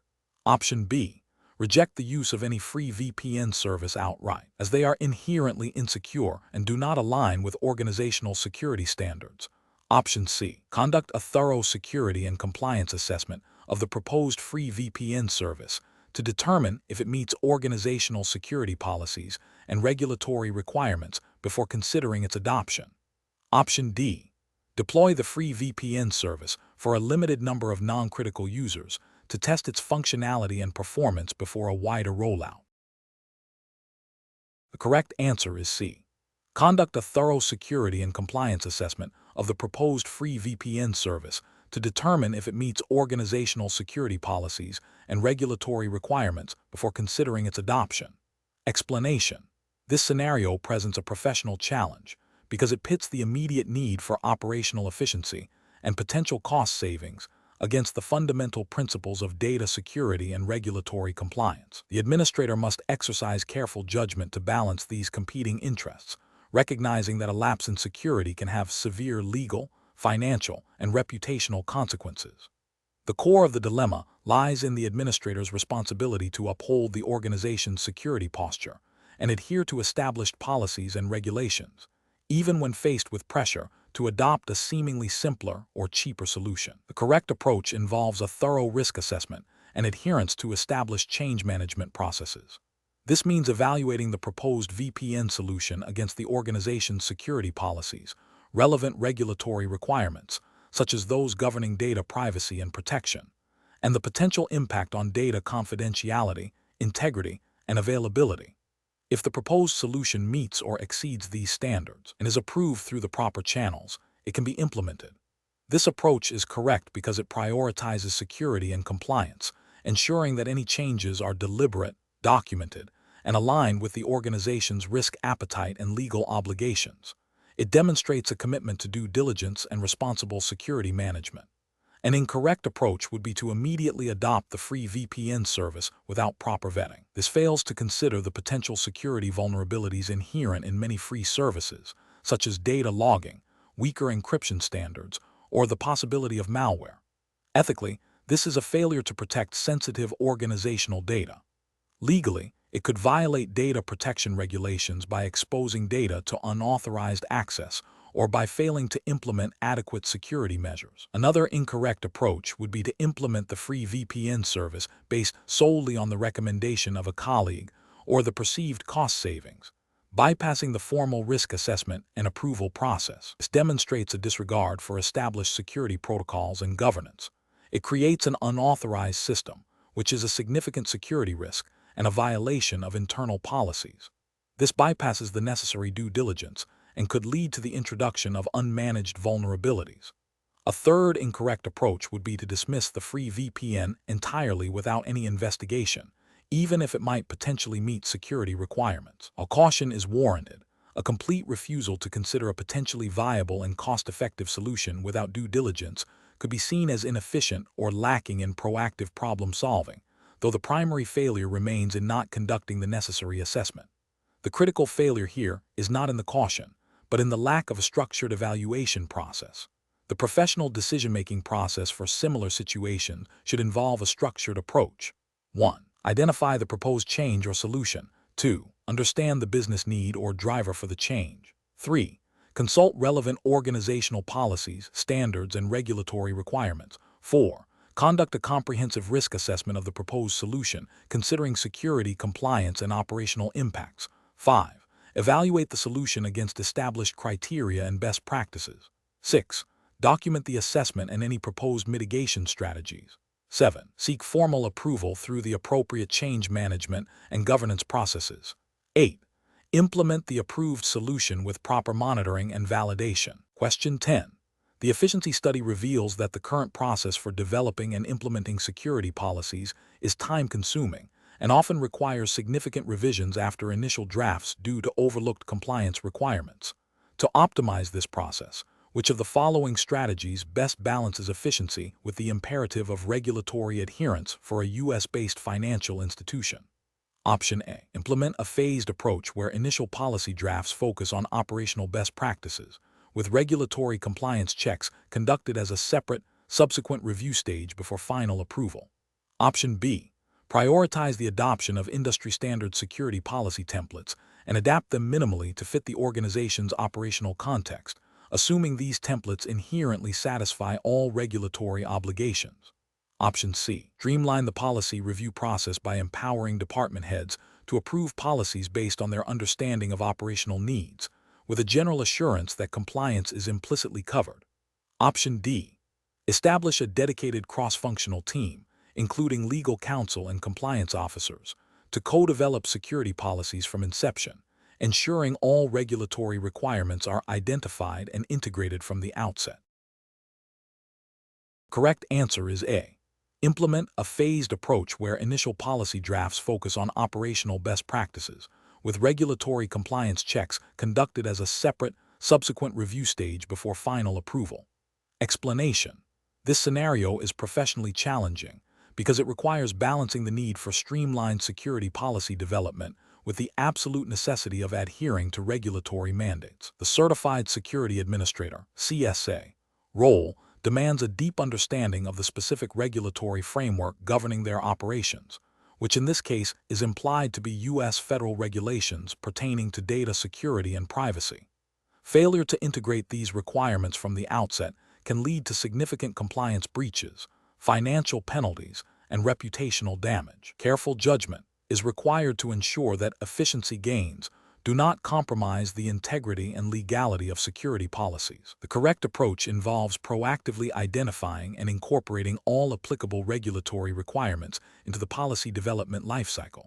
Option B. Reject the use of any free VPN service outright, as they are inherently insecure and do not align with organizational security standards. Option C. Conduct a thorough security and compliance assessment of the proposed free VPN service to determine if it meets organizational security policies and regulatory requirements before considering its adoption. Option D. Deploy the free VPN service for a limited number of non-critical users to test its functionality and performance before a wider rollout. The correct answer is C. Conduct a thorough security and compliance assessment of the proposed free VPN service to determine if it meets organizational security policies and regulatory requirements before considering its adoption. Explanation. This scenario presents a professional challenge because it pits the immediate need for operational efficiency and potential cost savings against the fundamental principles of data security and regulatory compliance. The administrator must exercise careful judgment to balance these competing interests, recognizing that a lapse in security can have severe legal, financial, and reputational consequences. The core of the dilemma lies in the administrator's responsibility to uphold the organization's security posture and adhere to established policies and regulations, even when faced with pressure to adopt a seemingly simpler or cheaper solution. The correct approach involves a thorough risk assessment and adherence to established change management processes. This means evaluating the proposed VPN solution against the organization's security policies, relevant regulatory requirements, such as those governing data privacy and protection, and the potential impact on data confidentiality, integrity, and availability. If the proposed solution meets or exceeds these standards and is approved through the proper channels, it can be implemented. This approach is correct because it prioritizes security and compliance, ensuring that any changes are deliberate, documented, and aligned with the organization's risk appetite and legal obligations. It demonstrates a commitment to due diligence and responsible security management. An incorrect approach would be to immediately adopt the free VPN service without proper vetting. This fails to consider the potential security vulnerabilities inherent in many free services, such as data logging, weaker encryption standards, or the possibility of malware. Ethically, this is a failure to protect sensitive organizational data. Legally, it could violate data protection regulations by exposing data to unauthorized access or by failing to implement adequate security measures. Another incorrect approach would be to implement the free VPN service based solely on the recommendation of a colleague or the perceived cost savings, bypassing the formal risk assessment and approval process. This demonstrates a disregard for established security protocols and governance. It creates an unauthorized system, which is a significant security risk and a violation of internal policies. This bypasses the necessary due diligence and could lead to the introduction of unmanaged vulnerabilities. A third incorrect approach would be to dismiss the free VPN entirely without any investigation, even if it might potentially meet security requirements. While caution is warranted, a complete refusal to consider a potentially viable and cost-effective solution without due diligence could be seen as inefficient or lacking in proactive problem-solving, though the primary failure remains in not conducting the necessary assessment. The critical failure here is not in the caution, but in the lack of a structured evaluation process. The professional decision-making process for similar situations should involve a structured approach. 1. Identify the proposed change or solution. 2. Understand the business need or driver for the change. 3. Consult relevant organizational policies, standards, and regulatory requirements. 4. Conduct a comprehensive risk assessment of the proposed solution, considering security, compliance, and operational impacts. 5. Evaluate the solution against established criteria and best practices. 6. Document the assessment and any proposed mitigation strategies. 7. Seek formal approval through the appropriate change management and governance processes. 8. Implement the approved solution with proper monitoring and validation. Question 10. The efficiency study reveals that the current process for developing and implementing security policies is time-consuming and often requires significant revisions after initial drafts due to overlooked compliance requirements. To optimize this process, which of the following strategies best balances efficiency with the imperative of regulatory adherence for a U.S.-based financial institution? Option A. Implement a phased approach where initial policy drafts focus on operational best practices, with regulatory compliance checks conducted as a separate, subsequent review stage before final approval. Option B. Prioritize the adoption of industry-standard security policy templates and adapt them minimally to fit the organization's operational context, assuming these templates inherently satisfy all regulatory obligations. Option C. Streamline the policy review process by empowering department heads to approve policies based on their understanding of operational needs, with a general assurance that compliance is implicitly covered. Option D. Establish a dedicated cross-functional team, including legal counsel and compliance officers, to co-develop security policies from inception, ensuring all regulatory requirements are identified and integrated from the outset. Correct answer is A. Implement a phased approach where initial policy drafts focus on operational best practices, with regulatory compliance checks conducted as a separate, subsequent review stage before final approval. Explanation: this scenario is professionally challenging because it requires balancing the need for streamlined security policy development with the absolute necessity of adhering to regulatory mandates. The Certified Security Administrator (CSA) role demands a deep understanding of the specific regulatory framework governing their operations, which in this case is implied to be U.S. federal regulations pertaining to data security and privacy. Failure to integrate these requirements from the outset can lead to significant compliance breaches, financial penalties, and reputational damage. Careful judgment is required to ensure that efficiency gains do not compromise the integrity and legality of security policies. The correct approach involves proactively identifying and incorporating all applicable regulatory requirements into the policy development lifecycle.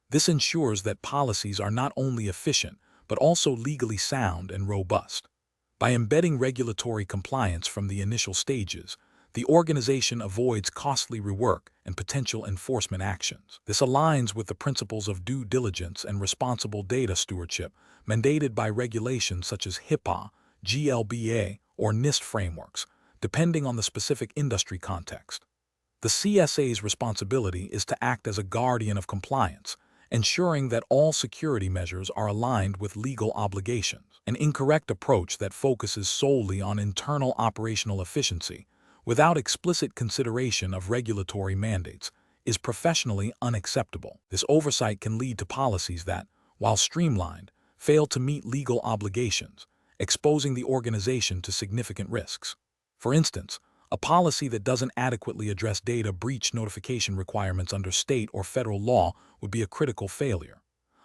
This ensures that policies are not only efficient, but also legally sound and robust. By embedding regulatory compliance from the initial stages, the organization avoids costly rework and potential enforcement actions. This aligns with the principles of due diligence and responsible data stewardship mandated by regulations such as HIPAA, GLBA, or NIST frameworks, depending on the specific industry context. The CSA's responsibility is to act as a guardian of compliance, ensuring that all security measures are aligned with legal obligations. An incorrect approach that focuses solely on internal operational efficiency without explicit consideration of regulatory mandates is professionally unacceptable. This oversight can lead to policies that, while streamlined, fail to meet legal obligations, exposing the organization to significant risks. For instance, a policy that doesn't adequately address data breach notification requirements under state or federal law would be a critical failure.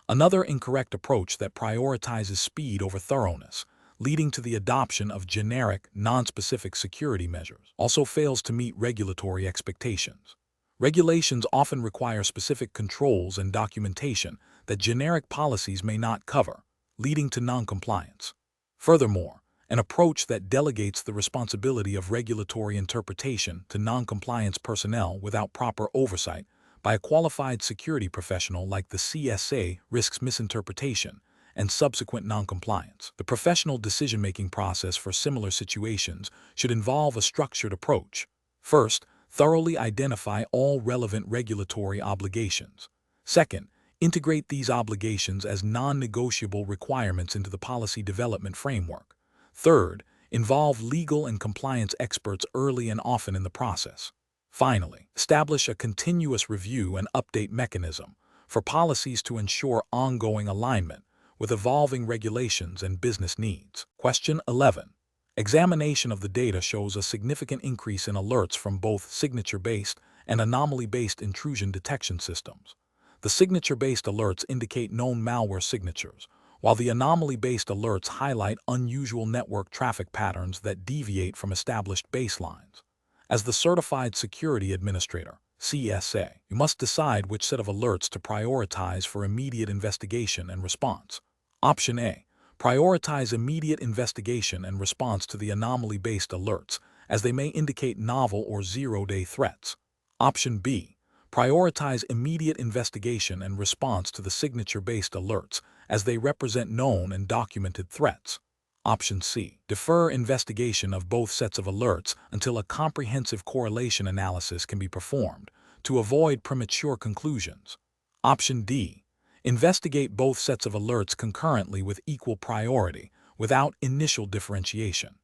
Another incorrect approach that prioritizes speed over thoroughness, leading to the adoption of generic, non-specific security measures, also fails to meet regulatory expectations. Regulations often require specific controls and documentation that generic policies may not cover, leading to non-compliance. Furthermore, an approach that delegates the responsibility of regulatory interpretation to non-compliance personnel without proper oversight by a qualified security professional like the CSA risks misinterpretation and subsequent non-compliance. The professional decision-making process for similar situations should involve a structured approach. First, thoroughly identify all relevant regulatory obligations. Second, integrate these obligations as non-negotiable requirements into the policy development framework. Third, involve legal and compliance experts early and often in the process. Finally, establish a continuous review and update mechanism, for policies to ensure ongoing alignment with evolving regulations and business needs. Question 11. Examination of the data shows a significant increase in alerts from both signature-based and anomaly-based intrusion detection systems. The signature-based alerts indicate known malware signatures, while the anomaly-based alerts highlight unusual network traffic patterns that deviate from established baselines. As the Certified Security Administrator, CSA, you must decide which set of alerts to prioritize for immediate investigation and response. Option A. Prioritize immediate investigation and response to the anomaly-based alerts, as they may indicate novel or zero-day threats. Option B. Prioritize immediate investigation and response to the signature-based alerts, as they represent known and documented threats. Option C. Defer investigation of both sets of alerts until a comprehensive correlation analysis can be performed, to avoid premature conclusions. Option D. Investigate both sets of alerts concurrently with equal priority, without initial differentiation.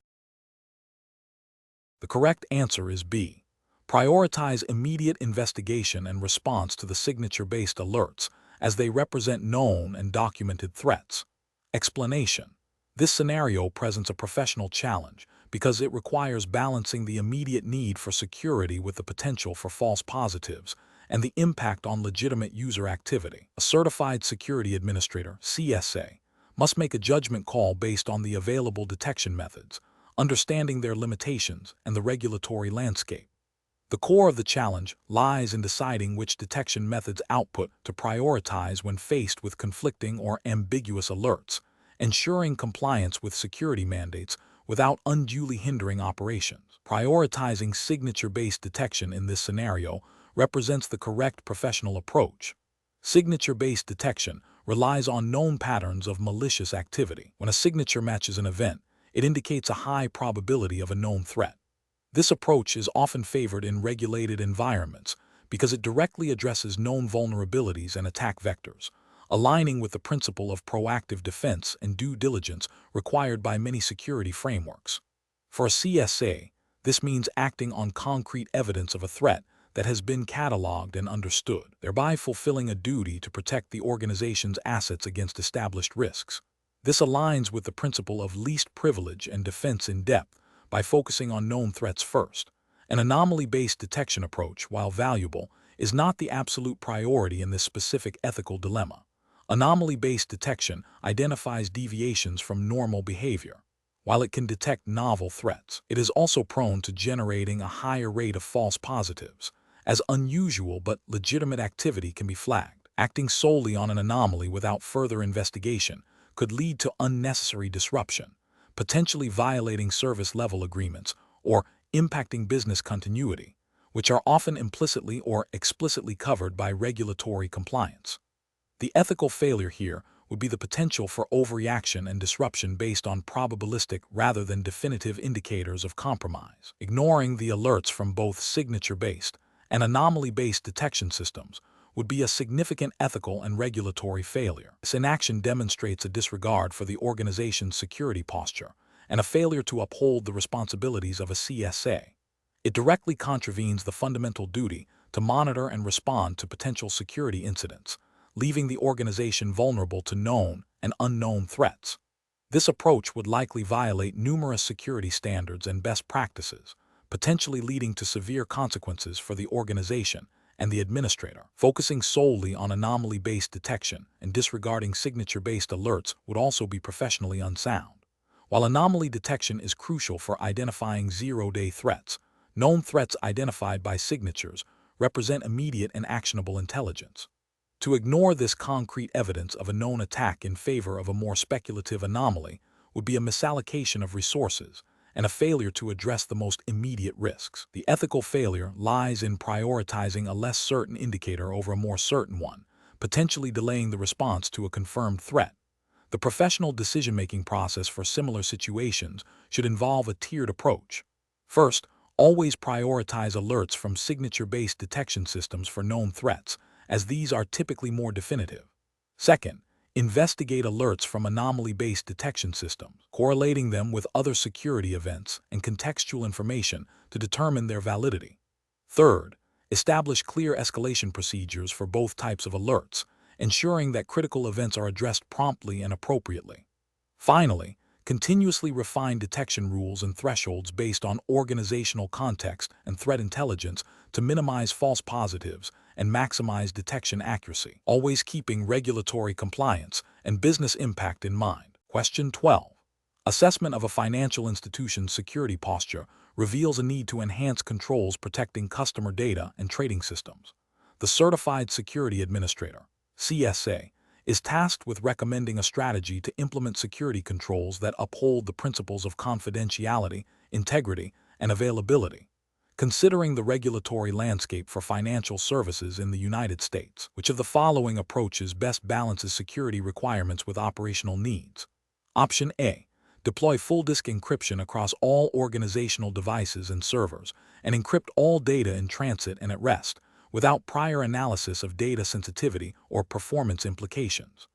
The correct answer is B. Prioritize immediate investigation and response to the signature-based alerts, as they represent known and documented threats. Explanation. This scenario presents a professional challenge because it requires balancing the immediate need for security with the potential for false positives and the impact on legitimate user activity. A Certified Security Administrator, CSA, must make a judgment call based on the available detection methods, understanding their limitations and the regulatory landscape. The core of the challenge lies in deciding which detection methods output to prioritize when faced with conflicting or ambiguous alerts, ensuring compliance with security mandates without unduly hindering operations. Prioritizing signature-based detection in this scenario represents the correct professional approach. Signature-based detection relies on known patterns of malicious activity. When a signature matches an event, it indicates a high probability of a known threat. This approach is often favored in regulated environments because it directly addresses known vulnerabilities and attack vectors, aligning with the principle of proactive defense and due diligence required by many security frameworks. For a CSA, this means acting on concrete evidence of a threat that has been cataloged and understood, thereby fulfilling a duty to protect the organization's assets against established risks. This aligns with the principle of least privilege and defense in depth by focusing on known threats first. An anomaly-based detection approach, while valuable, is not the absolute priority in this specific ethical dilemma. Anomaly-based detection identifies deviations from normal behavior. While it can detect novel threats, it is also prone to generating a higher rate of false positives, as unusual but legitimate activity can be flagged. Acting solely on an anomaly without further investigation could lead to unnecessary disruption, potentially violating service-level agreements or impacting business continuity, which are often implicitly or explicitly covered by regulatory compliance. The ethical failure here would be the potential for overreaction and disruption based on probabilistic rather than definitive indicators of compromise. Ignoring the alerts from both signature-based and anomaly-based detection systems would be a significant ethical and regulatory failure. This inaction demonstrates a disregard for the organization's security posture and a failure to uphold the responsibilities of a CSA. It directly contravenes the fundamental duty to monitor and respond to potential security incidents, leaving the organization vulnerable to known and unknown threats. This approach would likely violate numerous security standards and best practices, potentially leading to severe consequences for the organization and the administrator. Focusing solely on anomaly-based detection and disregarding signature-based alerts would also be professionally unsound. While anomaly detection is crucial for identifying zero-day threats, known threats identified by signatures represent immediate and actionable intelligence. To ignore this concrete evidence of a known attack in favor of a more speculative anomaly would be a misallocation of resources and a failure to address the most immediate risks. The ethical failure lies in prioritizing a less certain indicator over a more certain one, potentially delaying the response to a confirmed threat. The professional decision-making process for similar situations should involve a tiered approach. First, always prioritize alerts from signature-based detection systems for known threats, as these are typically more definitive. Second, investigate alerts from anomaly-based detection systems, correlating them with other security events and contextual information to determine their validity. Third, establish clear escalation procedures for both types of alerts, ensuring that critical events are addressed promptly and appropriately. Finally, continuously refine detection rules and thresholds based on organizational context and threat intelligence to minimize false positives and maximize detection accuracy, always keeping regulatory compliance and business impact in mind. Question 12. Assessment of a financial institution's security posture reveals a need to enhance controls protecting customer data and trading systems. The Certified Security Administrator, CSA, is tasked with recommending a strategy to implement security controls that uphold the principles of confidentiality, integrity, and availability. Considering the regulatory landscape for financial services in the United States, which of the following approaches best balances security requirements with operational needs? Option A. Deploy full-disk encryption across all organizational devices and servers, and encrypt all data in transit and at rest, without prior analysis of data sensitivity or performance implications.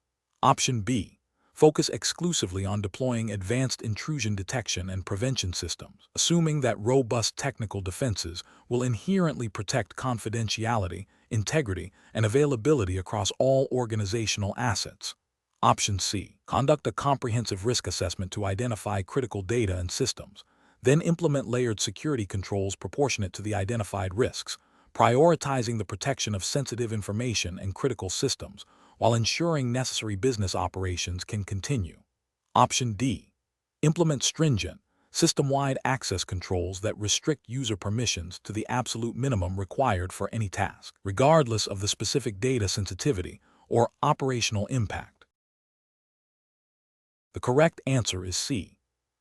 Option B. Focus exclusively on deploying advanced intrusion detection and prevention systems, assuming that robust technical defenses will inherently protect confidentiality, integrity, and availability across all organizational assets. Option C. Conduct a comprehensive risk assessment to identify critical data and systems, then implement layered security controls proportionate to the identified risks, prioritizing the protection of sensitive information and critical systems while ensuring necessary business operations can continue. Option D. Implement stringent, system-wide access controls that restrict user permissions to the absolute minimum required for any task, regardless of the specific data sensitivity or operational impact. The correct answer is C.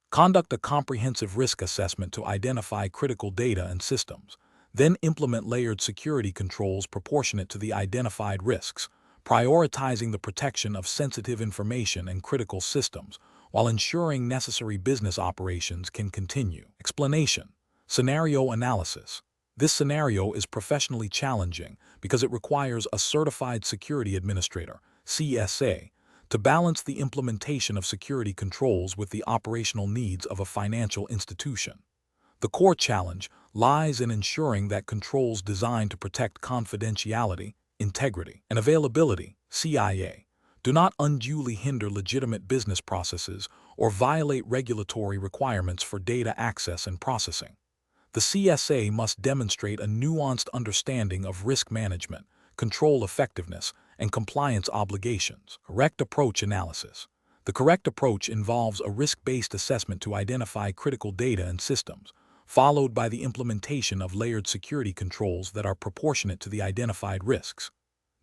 Conduct a comprehensive risk assessment to identify critical data and systems, then implement layered security controls proportionate to the identified risks, prioritizing the protection of sensitive information and critical systems while ensuring necessary business operations can continue. Explanation. Scenario analysis. This scenario is professionally challenging because it requires a certified security administrator, CSA, to balance the implementation of security controls with the operational needs of a financial institution. The core challenge lies in ensuring that controls designed to protect confidentiality, integrity, and availability, CIA, do not unduly hinder legitimate business processes or violate regulatory requirements for data access and processing. The CSA must demonstrate a nuanced understanding of risk management, control effectiveness, and compliance obligations. Correct approach analysis. The correct approach involves a risk-based assessment to identify critical data and systems, followed by the implementation of layered security controls that are proportionate to the identified risks.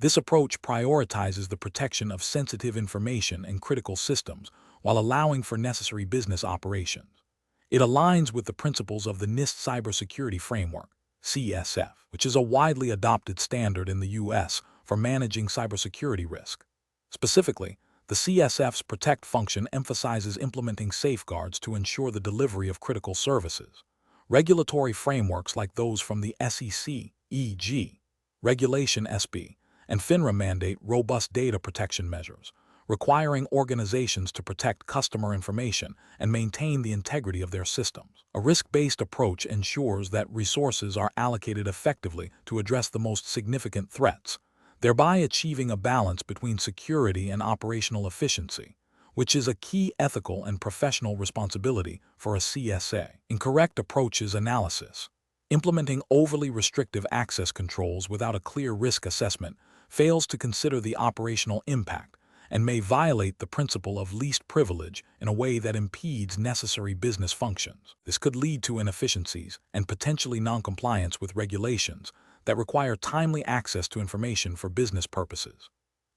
This approach prioritizes the protection of sensitive information and critical systems while allowing for necessary business operations. It aligns with the principles of the NIST Cybersecurity Framework, CSF, which is a widely adopted standard in the U.S. for managing cybersecurity risk. Specifically, the CSF's Protect function emphasizes implementing safeguards to ensure the delivery of critical services. Regulatory frameworks like those from the SEC, e.g., Regulation SB, and FINRA mandate robust data protection measures, requiring organizations to protect customer information and maintain the integrity of their systems. A risk-based approach ensures that resources are allocated effectively to address the most significant threats, thereby achieving a balance between security and operational efficiency, which is a key ethical and professional responsibility for a CSA. Incorrect approaches analysis. Implementing overly restrictive access controls without a clear risk assessment fails to consider the operational impact and may violate the principle of least privilege in a way that impedes necessary business functions. This could lead to inefficiencies and potentially noncompliance with regulations that require timely access to information for business purposes.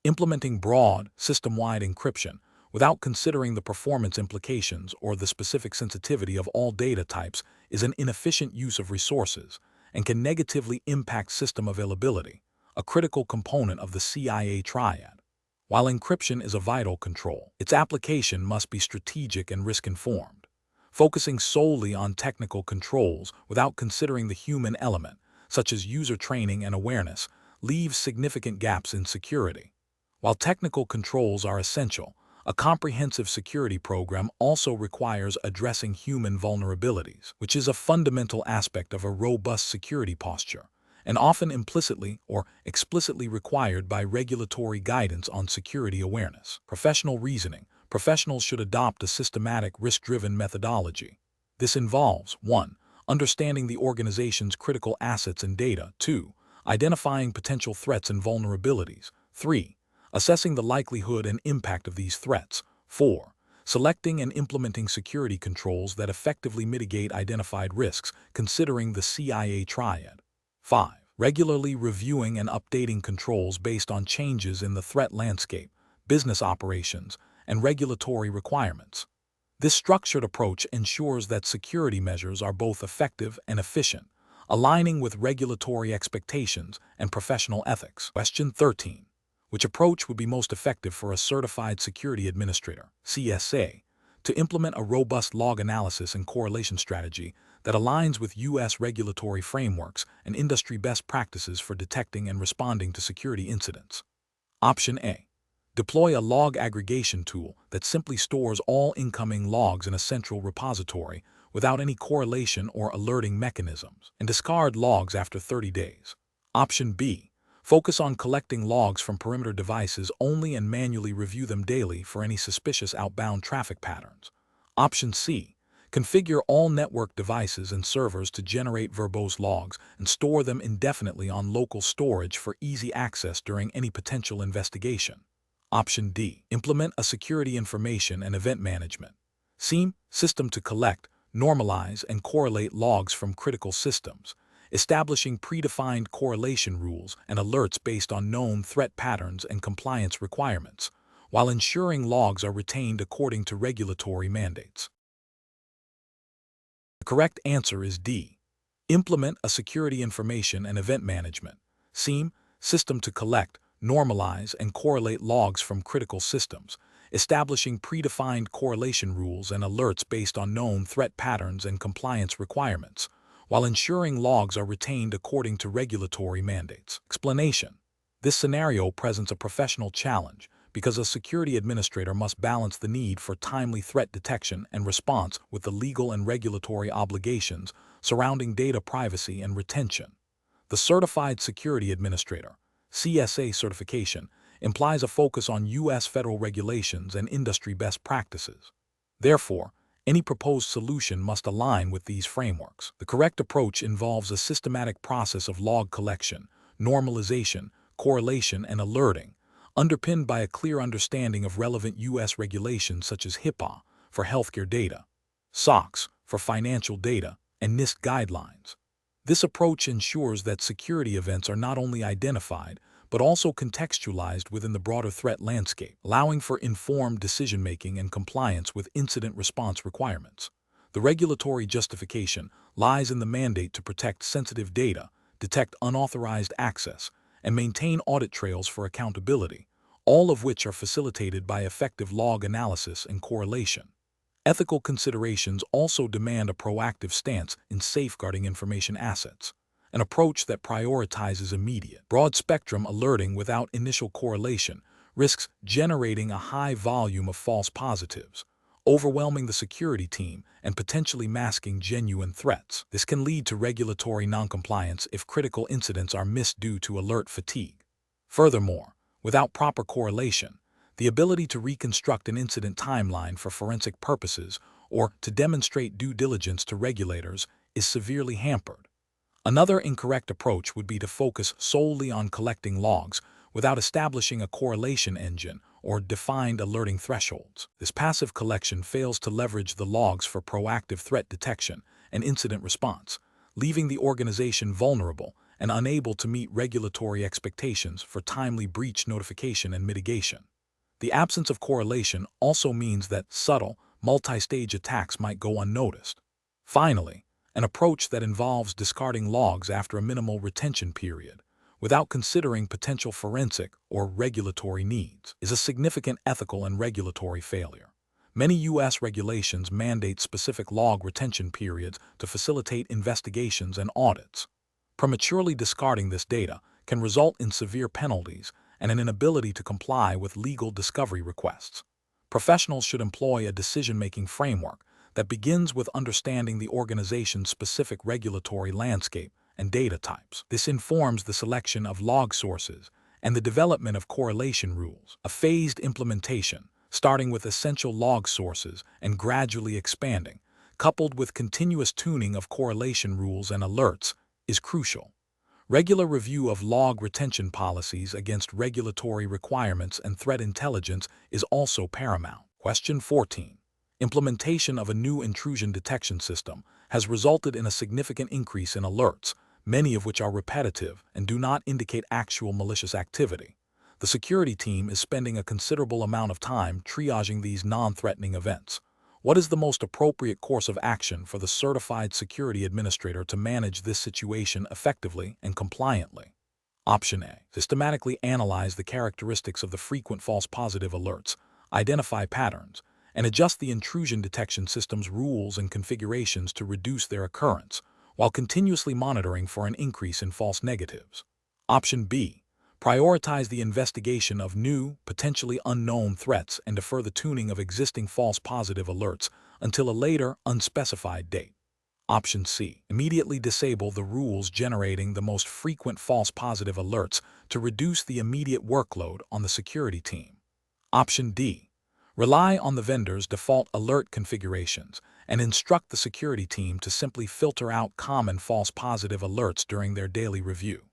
Implementing broad, system-wide encryption without considering the performance implications or the specific sensitivity of all data types is an inefficient use of resources and can negatively impact system availability, a critical component of the CIA triad. While encryption is a vital control, its application must be strategic and risk-informed. Focusing solely on technical controls without considering the human element, such as user training and awareness, leaves significant gaps in security. While technical controls are essential, a comprehensive security program also requires addressing human vulnerabilities, which is a fundamental aspect of a robust security posture, and often implicitly or explicitly required by regulatory guidance on security awareness. Professional reasoning. Professionals should adopt a systematic, risk-driven methodology. This involves 1. Understanding the organization's critical assets and data. 2. Identifying potential threats and vulnerabilities. 3. Assessing the likelihood and impact of these threats. 4. Selecting and implementing security controls that effectively mitigate identified risks, considering the CIA triad. 5. Regularly reviewing and updating controls based on changes in the threat landscape, business operations, and regulatory requirements. This structured approach ensures that security measures are both effective and efficient, aligning with regulatory expectations and professional ethics. Question 13. Which approach would be most effective for a certified security administrator, CSA, to implement a robust log analysis and correlation strategy that aligns with U.S. regulatory frameworks and industry best practices for detecting and responding to security incidents? Option A. Deploy a log aggregation tool that simply stores all incoming logs in a central repository without any correlation or alerting mechanisms, and discard logs after 30 days. Option B. Focus on collecting logs from perimeter devices only and manually review them daily for any suspicious outbound traffic patterns. Option C. Configure all network devices and servers to generate verbose logs and store them indefinitely on local storage for easy access during any potential investigation. Option D. Implement a security information and event management system to collect, normalize, and correlate logs from critical systems, establishing predefined correlation rules and alerts based on known threat patterns and compliance requirements, while ensuring logs are retained according to regulatory mandates. The correct answer is D. Implement a security information and event management system to collect, normalize, and correlate logs from critical systems, establishing predefined correlation rules and alerts based on known threat patterns and compliance requirements, while ensuring logs are retained according to regulatory mandates. Explanation. This scenario presents a professional challenge because a security administrator must balance the need for timely threat detection and response with the legal and regulatory obligations surrounding data privacy and retention. The Certified Security Administrator, CSA certification, implies a focus on U.S. federal regulations and industry best practices. Therefore, any proposed solution must align with these frameworks. The correct approach involves a systematic process of log collection, normalization, correlation, and alerting, underpinned by a clear understanding of relevant U.S. regulations such as HIPAA for healthcare data, SOX for financial data, and NIST guidelines. This approach ensures that security events are not only identified, but also contextualized within the broader threat landscape, allowing for informed decision-making and compliance with incident response requirements. The regulatory justification lies in the mandate to protect sensitive data, detect unauthorized access, and maintain audit trails for accountability, all of which are facilitated by effective log analysis and correlation. Ethical considerations also demand a proactive stance in safeguarding information assets, an approach that prioritizes immediate, broad-spectrum alerting without initial correlation risks generating a high volume of false positives, overwhelming the security team and potentially masking genuine threats. This can lead to regulatory noncompliance if critical incidents are missed due to alert fatigue. Furthermore, without proper correlation, the ability to reconstruct an incident timeline for forensic purposes or to demonstrate due diligence to regulators is severely hampered. Another incorrect approach would be to focus solely on collecting logs without establishing a correlation engine or defined alerting thresholds. This passive collection fails to leverage the logs for proactive threat detection and incident response, leaving the organization vulnerable and unable to meet regulatory expectations for timely breach notification and mitigation. The absence of correlation also means that subtle, multi-stage attacks might go unnoticed. Finally, an approach that involves discarding logs after a minimal retention period, without considering potential forensic or regulatory needs, is a significant ethical and regulatory failure. Many U.S. regulations mandate specific log retention periods to facilitate investigations and audits. Prematurely discarding this data can result in severe penalties and an inability to comply with legal discovery requests. Professionals should employ a decision-making framework that begins with understanding the organization's specific regulatory landscape and data types. This informs the selection of log sources and the development of correlation rules. A phased implementation, starting with essential log sources and gradually expanding, coupled with continuous tuning of correlation rules and alerts, is crucial. Regular review of log retention policies against regulatory requirements and threat intelligence is also paramount. Question 14. Implementation of a new intrusion detection system has resulted in a significant increase in alerts, many of which are repetitive and do not indicate actual malicious activity. The security team is spending a considerable amount of time triaging these non-threatening events. What is the most appropriate course of action for the certified security administrator to manage this situation effectively and compliantly? Option A. Systematically analyze the characteristics of the frequent false positive alerts, identify patterns, and adjust the intrusion detection system's rules and configurations to reduce their occurrence, while continuously monitoring for an increase in false negatives. Option B. Prioritize the investigation of new, potentially unknown threats and defer the tuning of existing false positive alerts until a later, unspecified date. Option C. Immediately disable the rules generating the most frequent false positive alerts to reduce the immediate workload on the security team. Option D. Rely on the vendor's default alert configurations and instruct the security team to simply filter out common false positive alerts during their daily review.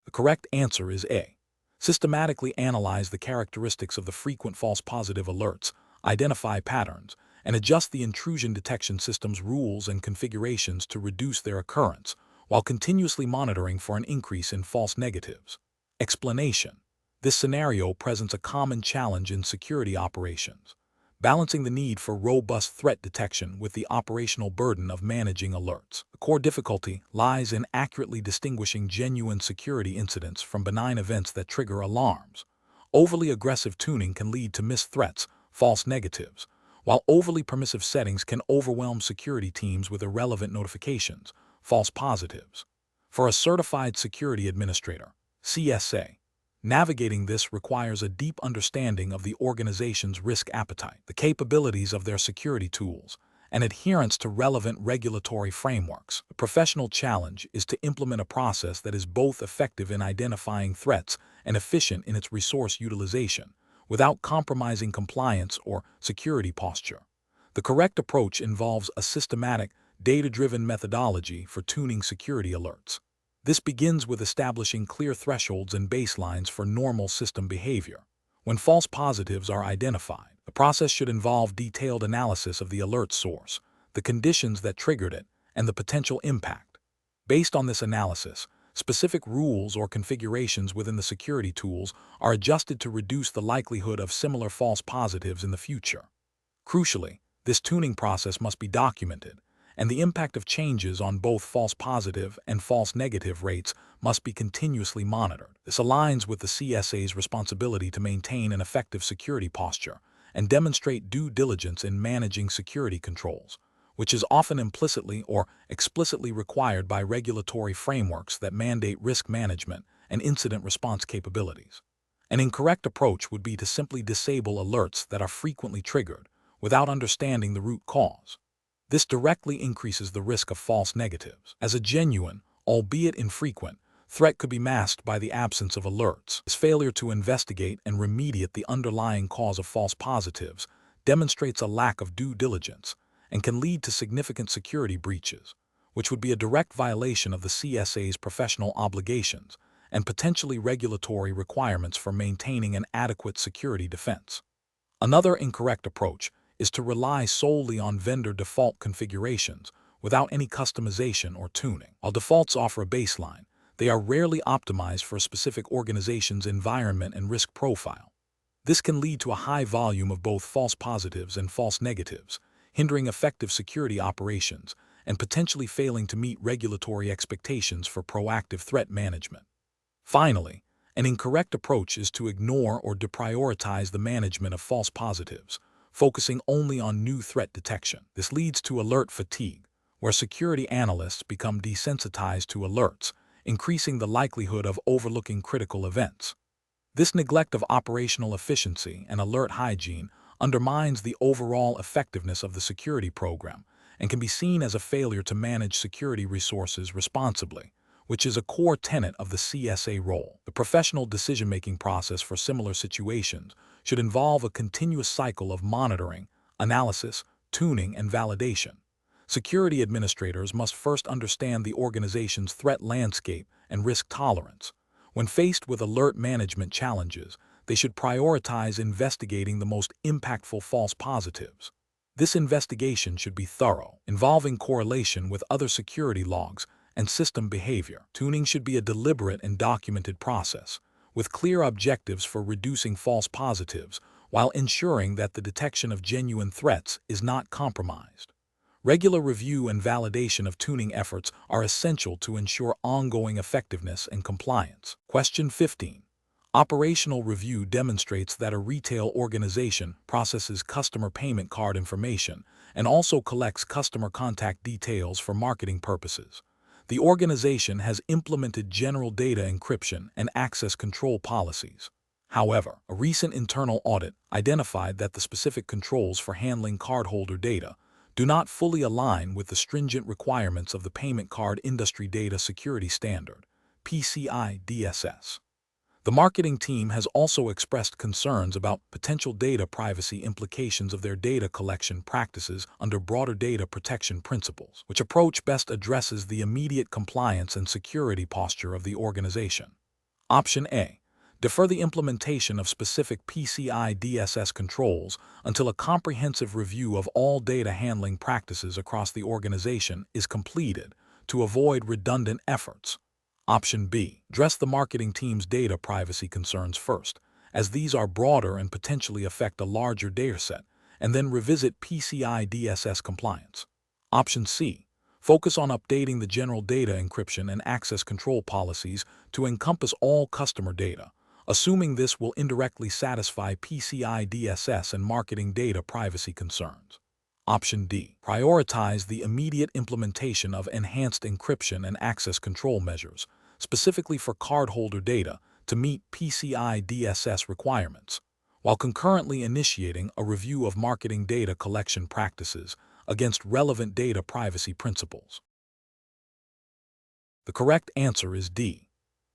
The correct answer is A. Systematically analyze the characteristics of the frequent false positive alerts, identify patterns, and adjust the intrusion detection system's rules and configurations to reduce their occurrence, while continuously monitoring for an increase in false negatives. Explanation. This scenario presents a common challenge in security operations, balancing the need for robust threat detection with the operational burden of managing alerts. The core difficulty lies in accurately distinguishing genuine security incidents from benign events that trigger alarms. Overly aggressive tuning can lead to missed threats, false negatives, while overly permissive settings can overwhelm security teams with irrelevant notifications, false positives. For a certified security administrator, CSA, navigating this requires a deep understanding of the organization's risk appetite, the capabilities of their security tools, and adherence to relevant regulatory frameworks. The professional challenge is to implement a process that is both effective in identifying threats and efficient in its resource utilization, without compromising compliance or security posture. The correct approach involves a systematic, data-driven methodology for tuning security alerts. This begins with establishing clear thresholds and baselines for normal system behavior. When false positives are identified, the process should involve detailed analysis of the alert source, the conditions that triggered it, and the potential impact. Based on this analysis, specific rules or configurations within the security tools are adjusted to reduce the likelihood of similar false positives in the future. Crucially, this tuning process must be documented, and the impact of changes on both false positive and false negative rates must be continuously monitored. This aligns with the CSA's responsibility to maintain an effective security posture and demonstrate due diligence in managing security controls, which is often implicitly or explicitly required by regulatory frameworks that mandate risk management and incident response capabilities. An incorrect approach would be to simply disable alerts that are frequently triggered without understanding the root cause. This directly increases the risk of false negatives, as a genuine, albeit infrequent, threat could be masked by the absence of alerts. This failure to investigate and remediate the underlying cause of false positives demonstrates a lack of due diligence and can lead to significant security breaches, which would be a direct violation of the CSA's professional obligations and potentially regulatory requirements for maintaining an adequate security defense. Another incorrect approach is to rely solely on vendor default configurations without any customization or tuning. While defaults offer a baseline, they are rarely optimized for a specific organization's environment and risk profile. This can lead to a high volume of both false positives and false negatives, hindering effective security operations and potentially failing to meet regulatory expectations for proactive threat management. Finally, an incorrect approach is to ignore or deprioritize the management of false positives, focusing only on new threat detection. This leads to alert fatigue, where security analysts become desensitized to alerts, increasing the likelihood of overlooking critical events. This neglect of operational efficiency and alert hygiene undermines the overall effectiveness of the security program and can be seen as a failure to manage security resources responsibly, which is a core tenet of the CSA role. The professional decision-making process for similar situations should involve a continuous cycle of monitoring, analysis, tuning, and validation. Security administrators must first understand the organization's threat landscape and risk tolerance. When faced with alert management challenges, they should prioritize investigating the most impactful false positives. This investigation should be thorough, involving correlation with other security logs and system behavior. Tuning should be a deliberate and documented process, with clear objectives for reducing false positives while ensuring that the detection of genuine threats is not compromised. Regular review and validation of tuning efforts are essential to ensure ongoing effectiveness and compliance. Question 15. Operational review demonstrates that a retail organization processes customer payment card information and also collects customer contact details for marketing purposes. The organization has implemented general data encryption and access control policies. However, a recent internal audit identified that the specific controls for handling cardholder data do not fully align with the stringent requirements of the Payment Card Industry Data Security Standard, PCI DSS. The marketing team has also expressed concerns about potential data privacy implications of their data collection practices under broader data protection principles, which approach best addresses the immediate compliance and security posture of the organization. Option A. Defer the implementation of specific PCI DSS controls until a comprehensive review of all data handling practices across the organization is completed to avoid redundant efforts. Option B. Address the marketing team's data privacy concerns first, as these are broader and potentially affect a larger dataset, and then revisit PCI DSS compliance. Option C. Focus on updating the general data encryption and access control policies to encompass all customer data, assuming this will indirectly satisfy PCI DSS and marketing data privacy concerns. Option D. Prioritize the immediate implementation of enhanced encryption and access control measures, specifically for cardholder data, to meet PCI DSS requirements, while concurrently initiating a review of marketing data collection practices against relevant data privacy principles. The correct answer is D.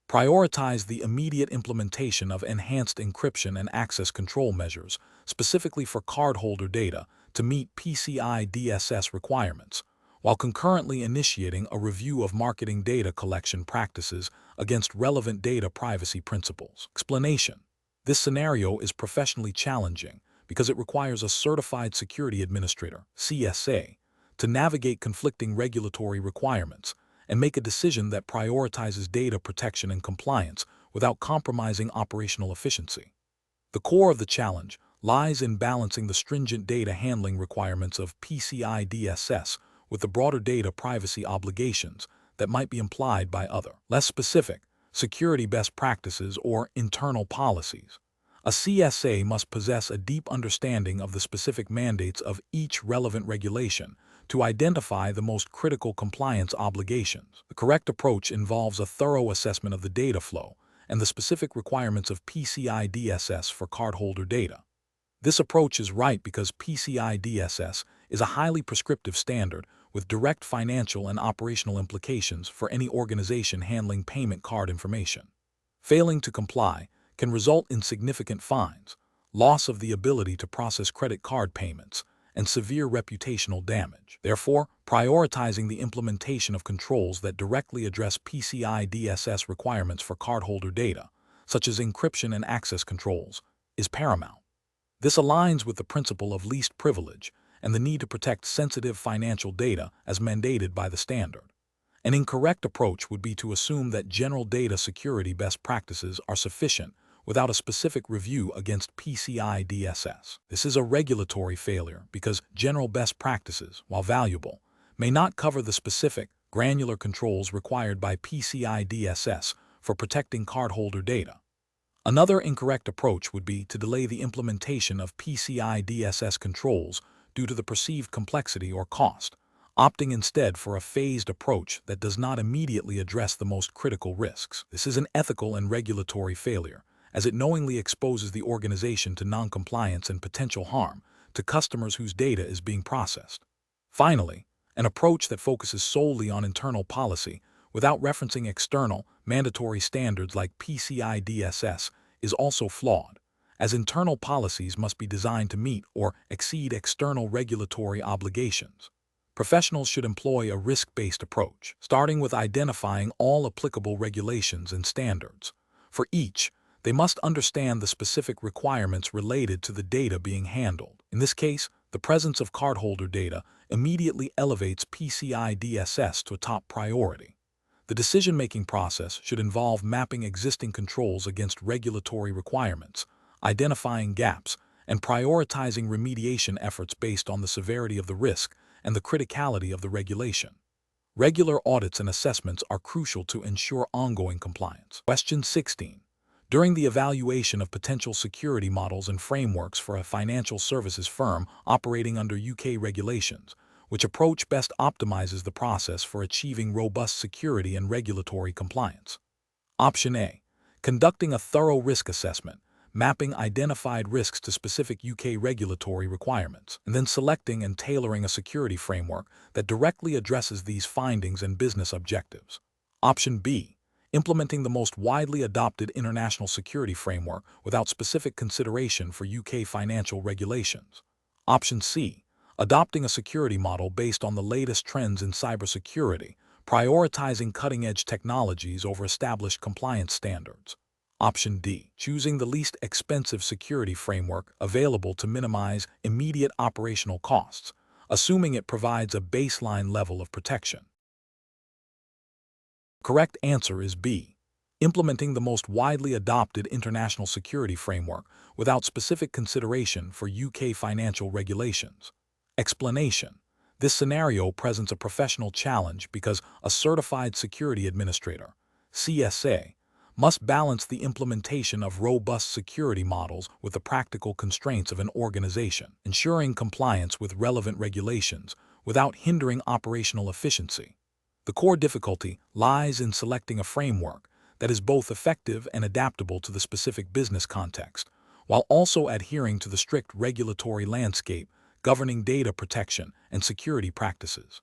Prioritize the immediate implementation of enhanced encryption and access control measures, specifically for cardholder data, to meet PCI DSS requirements, while concurrently initiating a review of marketing data collection practices against relevant data privacy principles. Explanation. This scenario is professionally challenging because it requires a certified security administrator, CSA, to navigate conflicting regulatory requirements and make a decision that prioritizes data protection and compliance without compromising operational efficiency. The core of the challenge lies in balancing the stringent data handling requirements of PCI DSS with the broader data privacy obligations that might be implied by other, less specific, security best practices or internal policies. A CSA must possess a deep understanding of the specific mandates of each relevant regulation to identify the most critical compliance obligations. The correct approach involves a thorough assessment of the data flow and the specific requirements of PCI DSS for cardholder data. This approach is right because PCI DSS is a highly prescriptive standard with direct financial and operational implications for any organization handling payment card information. Failing to comply can result in significant fines, loss of the ability to process credit card payments, and severe reputational damage. Therefore, prioritizing the implementation of controls that directly address PCI DSS requirements for cardholder data, such as encryption and access controls, is paramount. This aligns with the principle of least privilege and the need to protect sensitive financial data as mandated by the standard. An incorrect approach would be to assume that general data security best practices are sufficient without a specific review against PCI DSS. This is a regulatory failure because general best practices, while valuable, may not cover the specific, granular controls required by PCI DSS for protecting cardholder data. Another incorrect approach would be to delay the implementation of PCI DSS controls due to the perceived complexity or cost, opting instead for a phased approach that does not immediately address the most critical risks. This is an ethical and regulatory failure, as it knowingly exposes the organization to noncompliance and potential harm to customers whose data is being processed. Finally, An approach that focuses solely on internal policy without referencing external, mandatory standards like PCI DSS is also flawed, as internal policies must be designed to meet or exceed external regulatory obligations. Professionals should employ a risk-based approach, starting with identifying all applicable regulations and standards. For each, they must understand the specific requirements related to the data being handled. In this case, the presence of cardholder data immediately elevates PCI DSS to a top priority. The decision-making process should involve mapping existing controls against regulatory requirements, identifying gaps, and prioritizing remediation efforts based on the severity of the risk and the criticality of the regulation. Regular audits and assessments are crucial to ensure ongoing compliance. Question 16. During the evaluation of potential security models and frameworks for a financial services firm operating under UK regulations, which approach best optimizes the process for achieving robust security and regulatory compliance? Option A. Conducting a thorough risk assessment, mapping identified risks to specific UK regulatory requirements, and then selecting and tailoring a security framework that directly addresses these findings and business objectives. Option B. Implementing the most widely adopted international security framework without specific consideration for UK financial regulations. Option C. Adopting a security model based on the latest trends in cybersecurity, prioritizing cutting-edge technologies over established compliance standards. Option D. Choosing the least expensive security framework available to minimize immediate operational costs, assuming it provides a baseline level of protection. Correct answer is B. Implementing the most widely adopted international security framework without specific consideration for UK financial regulations. Explanation. This scenario presents a professional challenge because a certified security administrator, CSA, must balance the implementation of robust security models with the practical constraints of an organization, ensuring compliance with relevant regulations without hindering operational efficiency. The core difficulty lies in selecting a framework that is both effective and adaptable to the specific business context, while also adhering to the strict regulatory landscape governing data protection and security practices.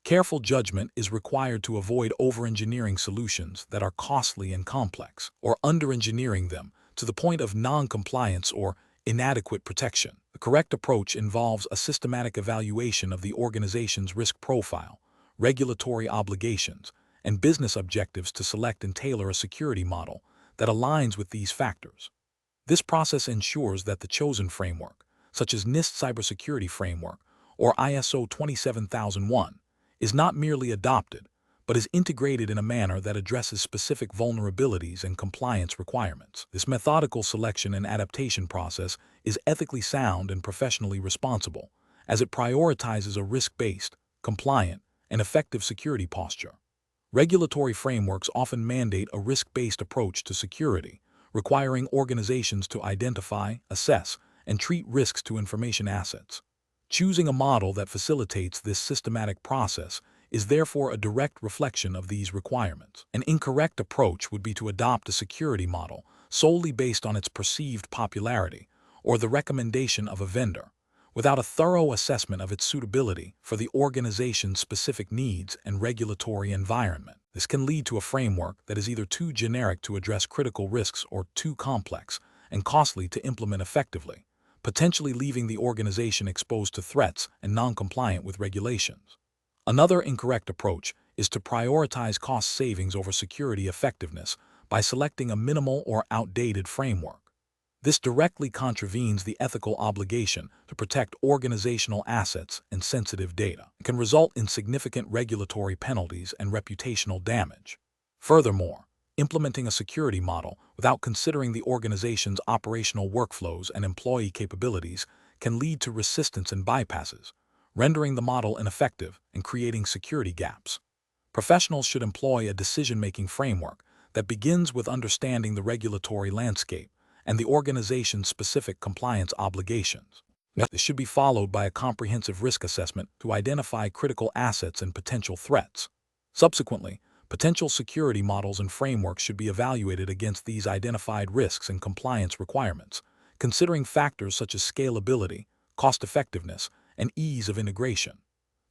Careful judgment is required to avoid over-engineering solutions that are costly and complex, or under-engineering them to the point of non-compliance or inadequate protection. The correct approach involves a systematic evaluation of the organization's risk profile, regulatory obligations, and business objectives to select and tailor a security model that aligns with these factors. This process ensures that the chosen framework, such as NIST Cybersecurity Framework or ISO 27001, is not merely adopted, but is integrated in a manner that addresses specific vulnerabilities and compliance requirements. This methodical selection and adaptation process is ethically sound and professionally responsible, as it prioritizes a risk-based, compliant, and effective security posture. Regulatory frameworks often mandate a risk-based approach to security, requiring organizations to identify, assess, and treat risks to information assets. Choosing a model that facilitates this systematic process is therefore a direct reflection of these requirements. An incorrect approach would be to adopt a security model solely based on its perceived popularity or the recommendation of a vendor, without a thorough assessment of its suitability for the organization's specific needs and regulatory environment. This can lead to a framework that is either too generic to address critical risks or too complex and costly to implement effectively, potentially leaving the organization exposed to threats and non-compliant with regulations. Another incorrect approach is to prioritize cost savings over security effectiveness by selecting a minimal or outdated framework. This directly contravenes the ethical obligation to protect organizational assets and sensitive data, and can result in significant regulatory penalties and reputational damage. Furthermore, implementing a security model without considering the organization's operational workflows and employee capabilities can lead to resistance and bypasses, rendering the model ineffective and creating security gaps. Professionals should employ a decision-making framework that begins with understanding the regulatory landscape and the organization's specific compliance obligations. This should be followed by a comprehensive risk assessment to identify critical assets and potential threats. Subsequently, potential security models and frameworks should be evaluated against these identified risks and compliance requirements, considering factors such as scalability, cost-effectiveness, and ease of integration.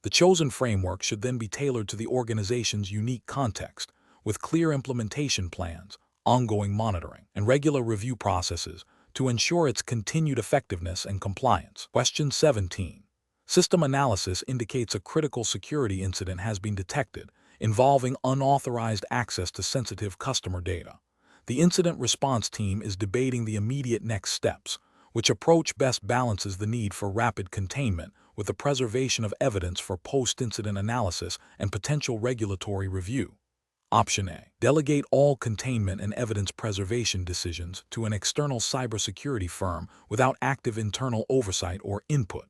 The chosen framework should then be tailored to the organization's unique context, with clear implementation plans, ongoing monitoring, and regular review processes to ensure its continued effectiveness and compliance. Question 17. System analysis indicates a critical security incident has been detected involving unauthorized access to sensitive customer data. The incident response team is debating the immediate next steps, which approach best balances the need for rapid containment with the preservation of evidence for post-incident analysis and potential regulatory review. Option A. Delegate all containment and evidence preservation decisions to an external cybersecurity firm without active internal oversight or input.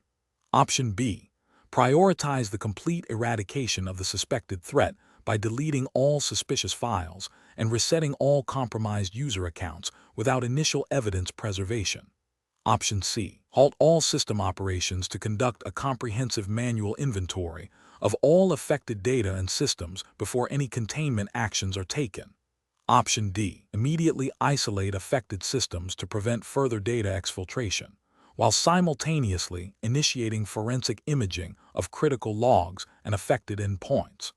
Option B. Prioritize the complete eradication of the suspected threat by deleting all suspicious files and resetting all compromised user accounts without initial evidence preservation. Option C. Halt all system operations to conduct a comprehensive manual inventory of all affected data and systems before any containment actions are taken. Option D. Immediately isolate affected systems to prevent further data exfiltration, while simultaneously initiating forensic imaging of critical logs and affected endpoints.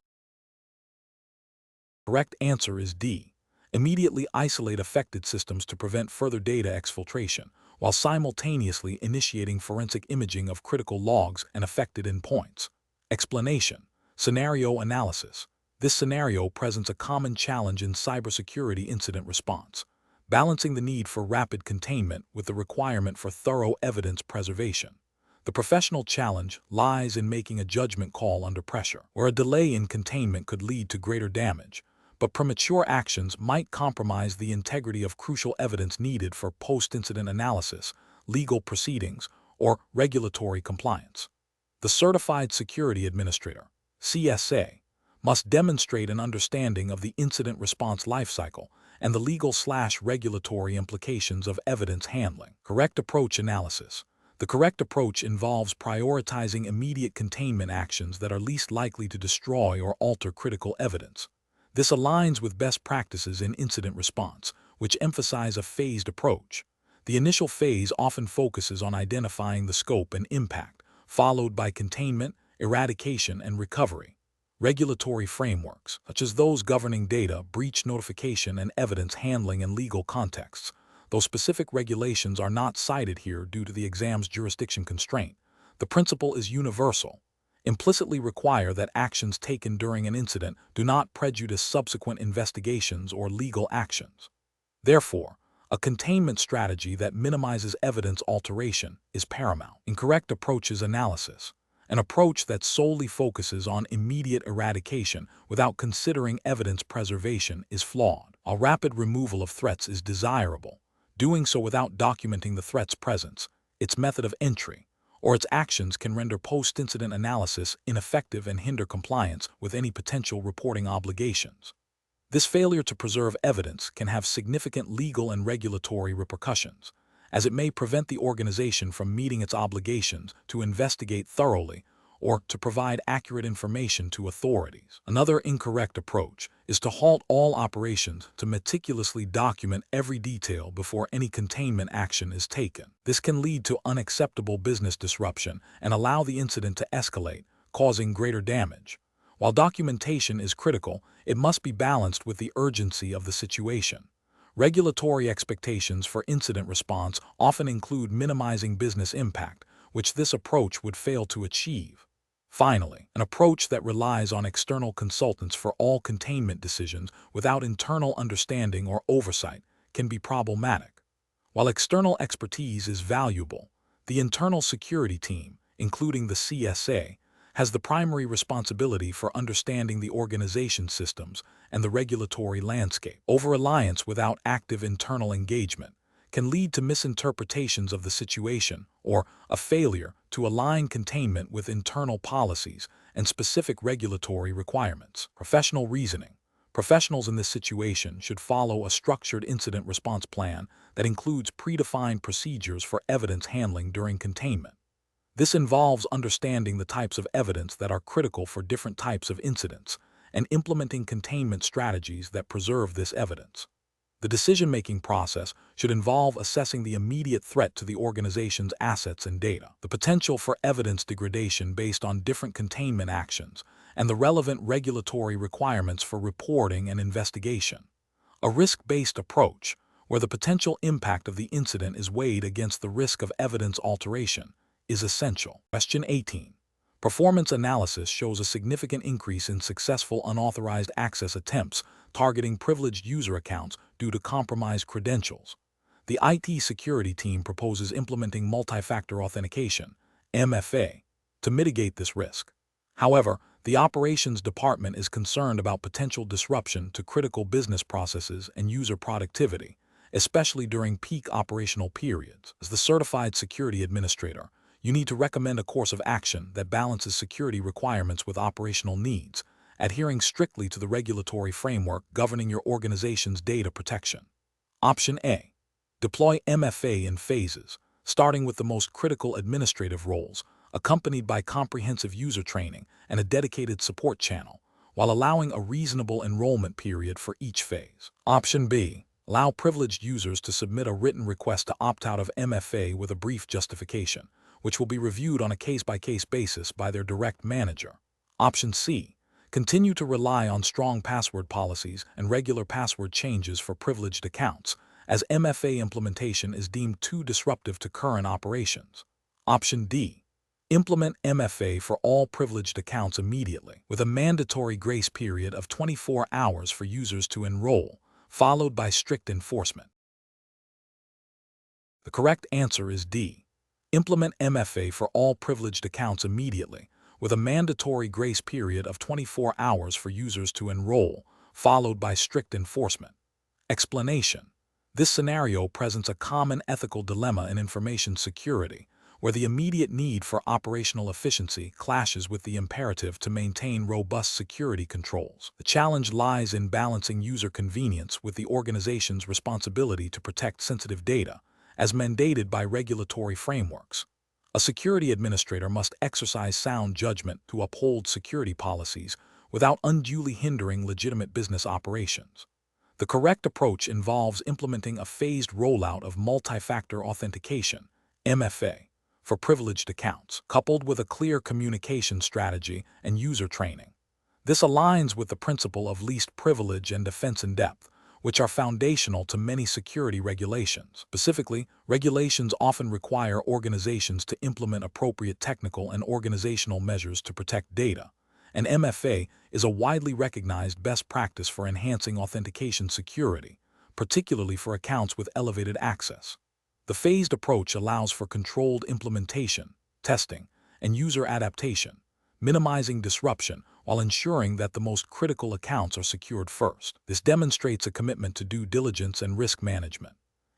Correct answer is D. Immediately isolate affected systems to prevent further data exfiltration, while simultaneously initiating forensic imaging of critical logs and affected endpoints. Explanation. Scenario analysis. This scenario presents a common challenge in cybersecurity incident response, balancing the need for rapid containment with the requirement for thorough evidence preservation. The professional challenge lies in making a judgment call under pressure, where a delay in containment could lead to greater damage, but premature actions might compromise the integrity of crucial evidence needed for post-incident analysis, legal proceedings, or regulatory compliance. The Certified Security Administrator, CSA, must demonstrate an understanding of the incident response lifecycle and the legal/regulatory implications of evidence handling. Correct approach analysis. The correct approach involves prioritizing immediate containment actions that are least likely to destroy or alter critical evidence. This aligns with best practices in incident response, which emphasize a phased approach. The initial phase often focuses on identifying the scope and impact, followed by containment, eradication, and recovery. Regulatory frameworks, such as those governing data, breach notification, and evidence handling in legal contexts, though specific regulations are not cited here due to the exam's jurisdiction constraint, the principle is universal. Implicitly require that actions taken during an incident do not prejudice subsequent investigations or legal actions. Therefore, a containment strategy that minimizes evidence alteration is paramount. Incorrect approaches analysis. An approach that solely focuses on immediate eradication without considering evidence preservation is flawed. A rapid removal of threats is desirable. Doing so without documenting the threat's presence, its method of entry, or its actions can render post-incident analysis ineffective and hinder compliance with any potential reporting obligations. This failure to preserve evidence can have significant legal and regulatory repercussions, as it may prevent the organization from meeting its obligations to investigate thoroughly or to provide accurate information to authorities. Another incorrect approach is to halt all operations to meticulously document every detail before any containment action is taken. This can lead to unacceptable business disruption and allow the incident to escalate, causing greater damage. While documentation is critical, it must be balanced with the urgency of the situation. Regulatory expectations for incident response often include minimizing business impact, which this approach would fail to achieve. Finally, an approach that relies on external consultants for all containment decisions without internal understanding or oversight can be problematic. While external expertise is valuable, the internal security team, including the CSA, has the primary responsibility for understanding the organization's systems and the regulatory landscape. Over-reliance without active internal engagement can lead to misinterpretations of the situation or a failure to align containment with internal policies and specific regulatory requirements. Professional reasoning. Professionals in this situation should follow a structured incident response plan that includes predefined procedures for evidence handling during containment. This involves understanding the types of evidence that are critical for different types of incidents and implementing containment strategies that preserve this evidence. The decision-making process should involve assessing the immediate threat to the organization's assets and data, the potential for evidence degradation based on different containment actions, and the relevant regulatory requirements for reporting and investigation. A risk-based approach, where the potential impact of the incident is weighed against the risk of evidence alteration, is essential. Question 18. Performance analysis shows a significant increase in successful unauthorized access attempts targeting privileged user accounts due to compromised credentials. The IT security team proposes implementing multi-factor authentication, MFA, to mitigate this risk. However, the operations department is concerned about potential disruption to critical business processes and user productivity, especially during peak operational periods. As the certified security administrator, you need to recommend a course of action that balances security requirements with operational needs, adhering strictly to the regulatory framework governing your organization's data protection. Option A. Deploy MFA in phases, starting with the most critical administrative roles, accompanied by comprehensive user training and a dedicated support channel, while allowing a reasonable enrollment period for each phase. Option B. Allow privileged users to submit a written request to opt out of MFA with a brief justification, which will be reviewed on a case-by-case basis by their direct manager. Option C. Continue to rely on strong password policies and regular password changes for privileged accounts, as MFA implementation is deemed too disruptive to current operations. Option D. Implement MFA for all privileged accounts immediately, with a mandatory grace period of 24 hours for users to enroll, followed by strict enforcement. The correct answer is D. Implement MFA for all privileged accounts immediately, with a mandatory grace period of 24 hours for users to enroll, followed by strict enforcement. Explanation. This scenario presents a common ethical dilemma in information security, where the immediate need for operational efficiency clashes with the imperative to maintain robust security controls. The challenge lies in balancing user convenience with the organization's responsibility to protect sensitive data, as mandated by regulatory frameworks. A security administrator must exercise sound judgment to uphold security policies without unduly hindering legitimate business operations. The correct approach involves implementing a phased rollout of multi-factor authentication, MFA, for privileged accounts, coupled with a clear communication strategy and user training. This aligns with the principle of least privilege and defense in depth, which are foundational to many security regulations. Specifically, regulations often require organizations to implement appropriate technical and organizational measures to protect data, and MFA is a widely recognized best practice for enhancing authentication security, particularly for accounts with elevated access. The phased approach allows for controlled implementation, testing, and user adaptation, minimizing disruption while ensuring that the most critical accounts are secured first. This demonstrates a commitment to due diligence and risk management.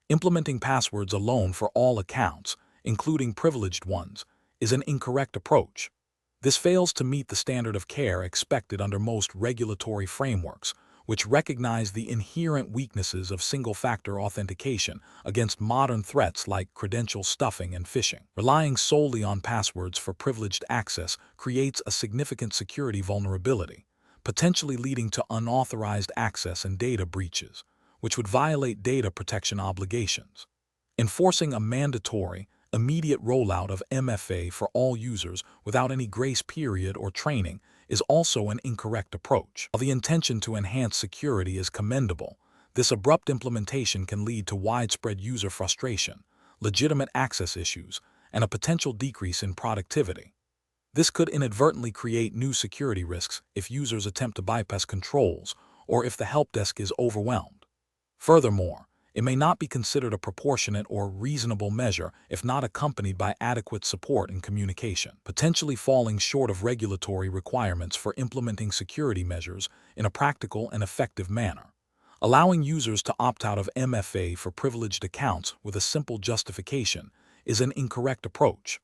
Implementing passwords alone for all accounts, including privileged ones, is an incorrect approach. This fails to meet the standard of care expected under most regulatory frameworks, which recognize the inherent weaknesses of single-factor authentication against modern threats like credential stuffing and phishing. Relying solely on passwords for privileged access creates a significant security vulnerability, potentially leading to unauthorized access and data breaches, which would violate data protection obligations. Enforcing a mandatory, immediate rollout of MFA for all users without any grace period or training is also an incorrect approach. While the intention to enhance security is commendable, this abrupt implementation can lead to widespread user frustration, legitimate access issues, and a potential decrease in productivity. This could inadvertently create new security risks if users attempt to bypass controls or if the help desk is overwhelmed. Furthermore, it may not be considered a proportionate or reasonable measure if not accompanied by adequate support and communication, potentially falling short of regulatory requirements for implementing security measures in a practical and effective manner. Allowing users to opt out of MFA for privileged accounts with a simple justification is an incorrect approach.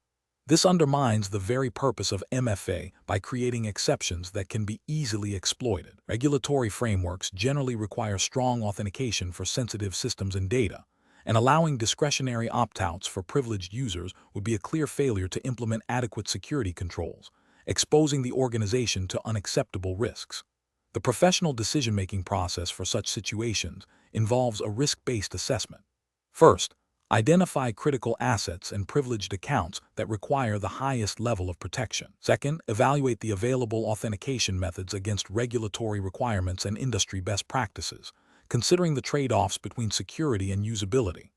This undermines the very purpose of MFA by creating exceptions that can be easily exploited. Regulatory frameworks generally require strong authentication for sensitive systems and data, and allowing discretionary opt-outs for privileged users would be a clear failure to implement adequate security controls, exposing the organization to unacceptable risks. The professional decision-making process for such situations involves a risk-based assessment. First, identify critical assets and privileged accounts that require the highest level of protection. Second, evaluate the available authentication methods against regulatory requirements and industry best practices, considering the trade-offs between security and usability.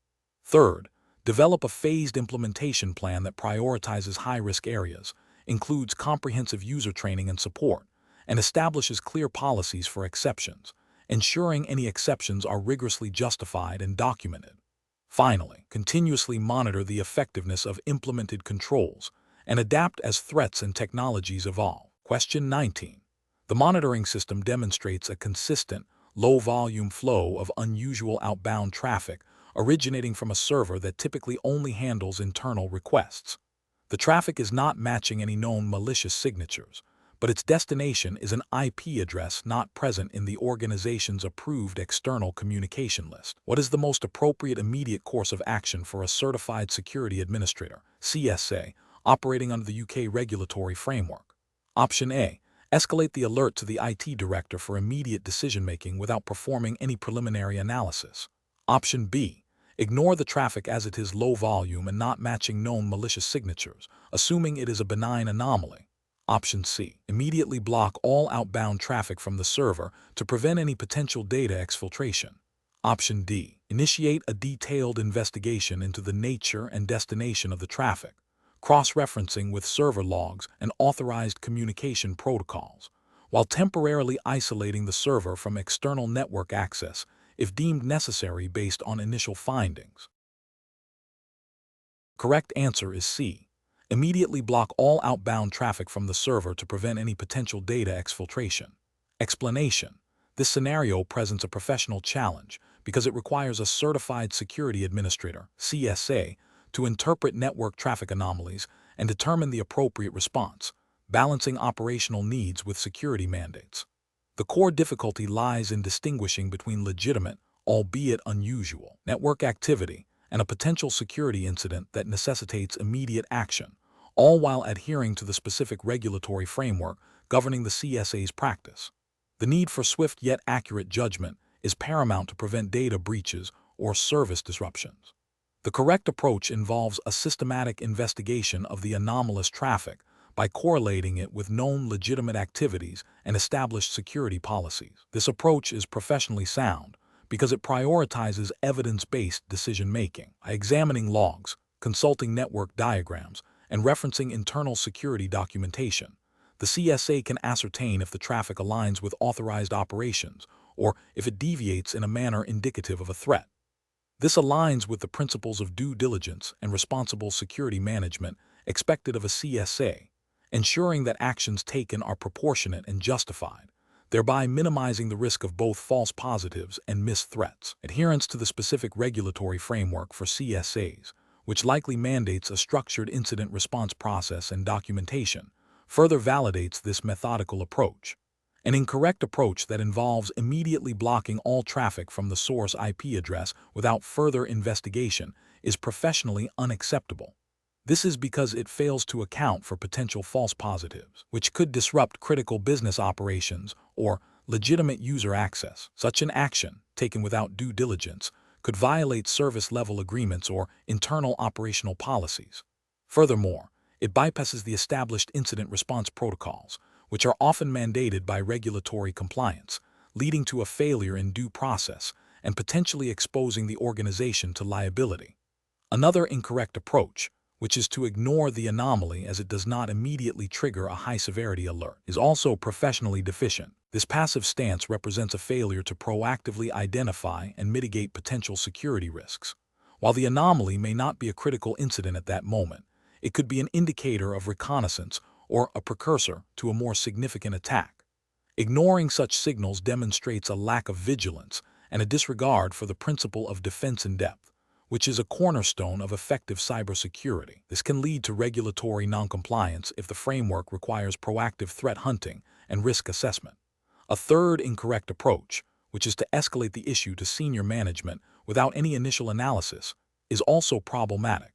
Third, develop a phased implementation plan that prioritizes high-risk areas, includes comprehensive user training and support, and establishes clear policies for exceptions, ensuring any exceptions are rigorously justified and documented. Finally, continuously monitor the effectiveness of implemented controls and adapt as threats and technologies evolve. Question 19. The monitoring system demonstrates a consistent, low-volume flow of unusual outbound traffic originating from a server that typically only handles internal requests. The traffic is not matching any known malicious signatures, but its destination is an IP address not present in the organization's approved external communication list. What is the most appropriate immediate course of action for a certified security administrator, CSA, operating under the UK regulatory framework? Option A. Escalate the alert to the IT director for immediate decision-making without performing any preliminary analysis. Option B. Ignore the traffic as it is low volume and not matching known malicious signatures, assuming it is a benign anomaly. Option C. Immediately block all outbound traffic from the server to prevent any potential data exfiltration. Option D. Initiate a detailed investigation into the nature and destination of the traffic, cross-referencing with server logs and authorized communication protocols, while temporarily isolating the server from external network access if deemed necessary based on initial findings. Correct answer is C. Immediately block all outbound traffic from the server to prevent any potential data exfiltration. Explanation: this scenario presents a professional challenge because it requires a certified security administrator, CSA, to interpret network traffic anomalies and determine the appropriate response, balancing operational needs with security mandates. The core difficulty lies in distinguishing between legitimate, albeit unusual, network activity and a potential security incident that necessitates immediate action, all while adhering to the specific regulatory framework governing the CSA's practice. The need for swift yet accurate judgment is paramount to prevent data breaches or service disruptions. The correct approach involves a systematic investigation of the anomalous traffic by correlating it with known legitimate activities and established security policies. This approach is professionally sound because it prioritizes evidence-based decision-making. By examining logs, consulting network diagrams, and referencing internal security documentation, the CSA can ascertain if the traffic aligns with authorized operations or if it deviates in a manner indicative of a threat. This aligns with the principles of due diligence and responsible security management expected of a CSA, ensuring that actions taken are proportionate and justified, thereby minimizing the risk of both false positives and missed threats. Adherence to the specific regulatory framework for CSAs, which likely mandates a structured incident response process and documentation, further validates this methodical approach. An incorrect approach that involves immediately blocking all traffic from the source IP address without further investigation is professionally unacceptable. This is because it fails to account for potential false positives, which could disrupt critical business operations or legitimate user access. Such an action, taken without due diligence, could violate service-level agreements or internal operational policies. Furthermore, it bypasses the established incident response protocols, which are often mandated by regulatory compliance, leading to a failure in due process and potentially exposing the organization to liability. Another incorrect approach, which is to ignore the anomaly as it does not immediately trigger a high-severity alert, is also professionally deficient. This passive stance represents a failure to proactively identify and mitigate potential security risks. While the anomaly may not be a critical incident at that moment, it could be an indicator of reconnaissance or a precursor to a more significant attack. Ignoring such signals demonstrates a lack of vigilance and a disregard for the principle of defense in depth, which is a cornerstone of effective cybersecurity. This can lead to regulatory noncompliance if the framework requires proactive threat hunting and risk assessment. A third incorrect approach, which is to escalate the issue to senior management without any initial analysis, is also problematic.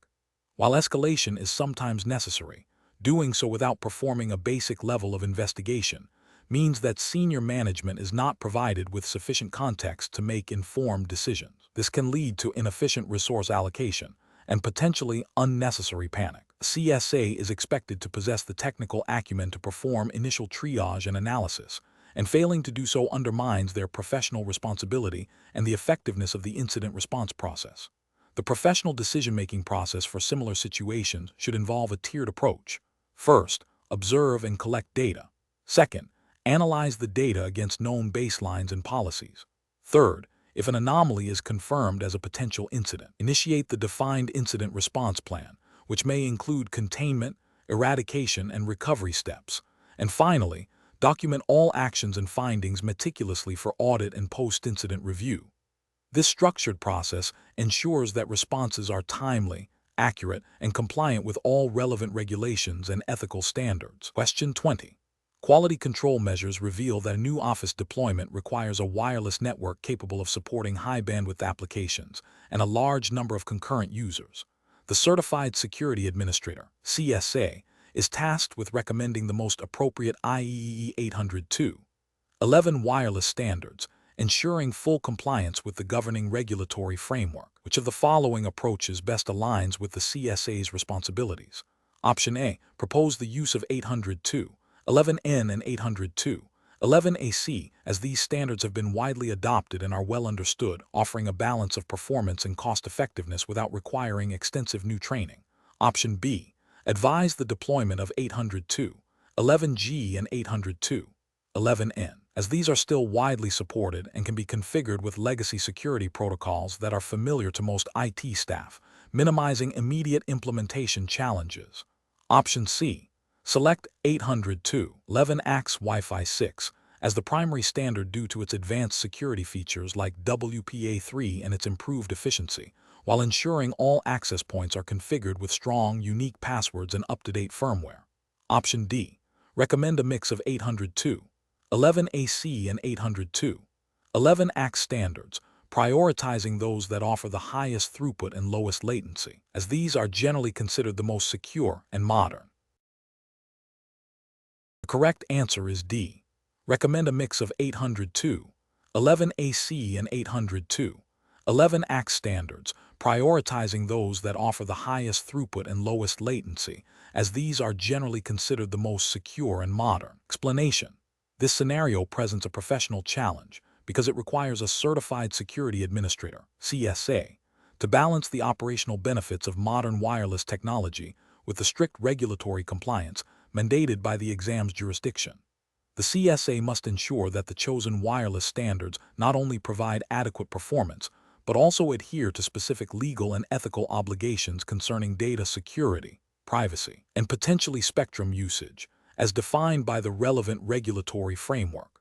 While escalation is sometimes necessary, doing so without performing a basic level of investigation means that senior management is not provided with sufficient context to make informed decisions. This can lead to inefficient resource allocation and potentially unnecessary panic. CSA is expected to possess the technical acumen to perform initial triage and analysis, and failing to do so undermines their professional responsibility and the effectiveness of the incident response process. The professional decision-making process for similar situations should involve a tiered approach. First, observe and collect data. Second, analyze the data against known baselines and policies. Third, if an anomaly is confirmed as a potential incident, initiate the defined incident response plan, which may include containment, eradication, and recovery steps. And finally, document all actions and findings meticulously for audit and post-incident review. This structured process ensures that responses are timely, accurate, and compliant with all relevant regulations and ethical standards. Question 20. Quality control measures reveal that a new office deployment requires a wireless network capable of supporting high-bandwidth applications and a large number of concurrent users. The Certified Security Administrator, CSA, is tasked with recommending the most appropriate IEEE 802.11 wireless standards, ensuring full compliance with the governing regulatory framework. Which of the following approaches best aligns with the CSA's responsibilities? Option A. Propose the use of 802.11n and 802.11ac, as these standards have been widely adopted and are well understood, offering a balance of performance and cost-effectiveness without requiring extensive new training. Option B. Advise the deployment of 802.11g and 802.11n, as these are still widely supported and can be configured with legacy security protocols that are familiar to most IT staff, minimizing immediate implementation challenges. Option C. Select 802.11ax Wi-Fi 6 as the primary standard due to its advanced security features like WPA3 and its improved efficiency, while ensuring all access points are configured with strong, unique passwords and up-to-date firmware. Option D. Recommend a mix of 802.11ac and 802.11ax standards, prioritizing those that offer the highest throughput and lowest latency, as these are generally considered the most secure and modern. The correct answer is D. Recommend a mix of 802.11ac and 802.11ax standards, prioritizing those that offer the highest throughput and lowest latency, as these are generally considered the most secure and modern. Explanation. This scenario presents a professional challenge because it requires a Certified Security Administrator, CSA, to balance the operational benefits of modern wireless technology with the strict regulatory compliance mandated by the exam's jurisdiction. The CSA must ensure that the chosen wireless standards not only provide adequate performance, but also adhere to specific legal and ethical obligations concerning data security, privacy, and potentially spectrum usage, as defined by the relevant regulatory framework.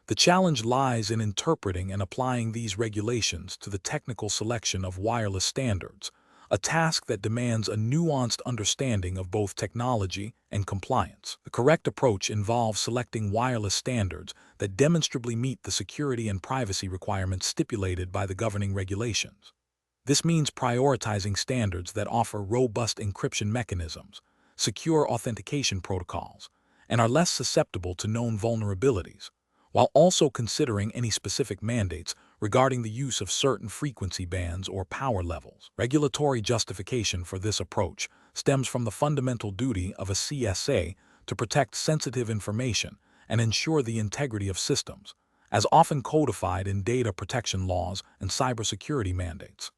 The challenge lies in interpreting and applying these regulations to the technical selection of wireless standards, a task that demands a nuanced understanding of both technology and compliance. The correct approach involves selecting wireless standards that demonstrably meet the security and privacy requirements stipulated by the governing regulations. This means prioritizing standards that offer robust encryption mechanisms, secure authentication protocols, and are less susceptible to known vulnerabilities, while also considering any specific mandates regarding the use of certain frequency bands or power levels. Regulatory justification for this approach stems from the fundamental duty of a CSA to protect sensitive information and ensure the integrity of systems, as often codified in data protection laws and cybersecurity mandates.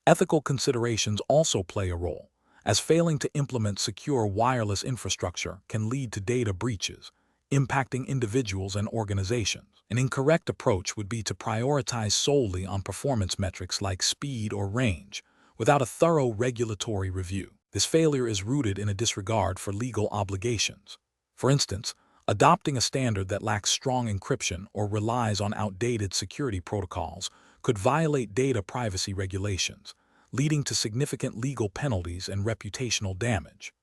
Ethical considerations also play a role, as failing to implement secure wireless infrastructure can lead to data breaches, impacting individuals and organizations. An incorrect approach would be to prioritize solely on performance metrics like speed or range, without a thorough regulatory review. This failure is rooted in a disregard for legal obligations. For instance, adopting a standard that lacks strong encryption or relies on outdated security protocols could violate data privacy regulations, leading to significant legal penalties and reputational damage.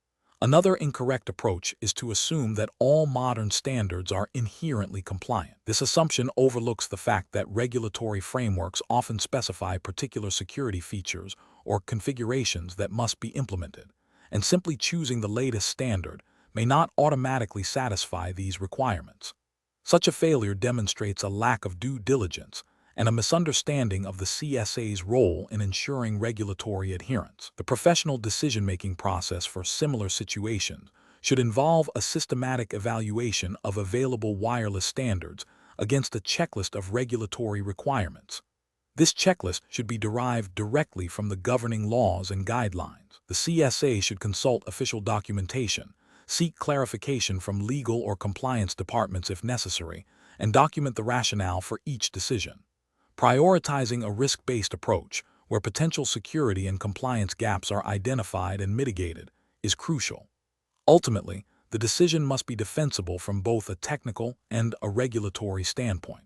Another incorrect approach is to assume that all modern standards are inherently compliant. This assumption overlooks the fact that regulatory frameworks often specify particular security features or configurations that must be implemented, and simply choosing the latest standard may not automatically satisfy these requirements. Such a failure demonstrates a lack of due diligence and a misunderstanding of the CSA's role in ensuring regulatory adherence. The professional decision-making process for similar situations should involve a systematic evaluation of available wireless standards against a checklist of regulatory requirements. This checklist should be derived directly from the governing laws and guidelines. The CSA should consult official documentation, seek clarification from legal or compliance departments if necessary, and document the rationale for each decision. Prioritizing a risk-based approach, where potential security and compliance gaps are identified and mitigated, is crucial. Ultimately, the decision must be defensible from both a technical and a regulatory standpoint.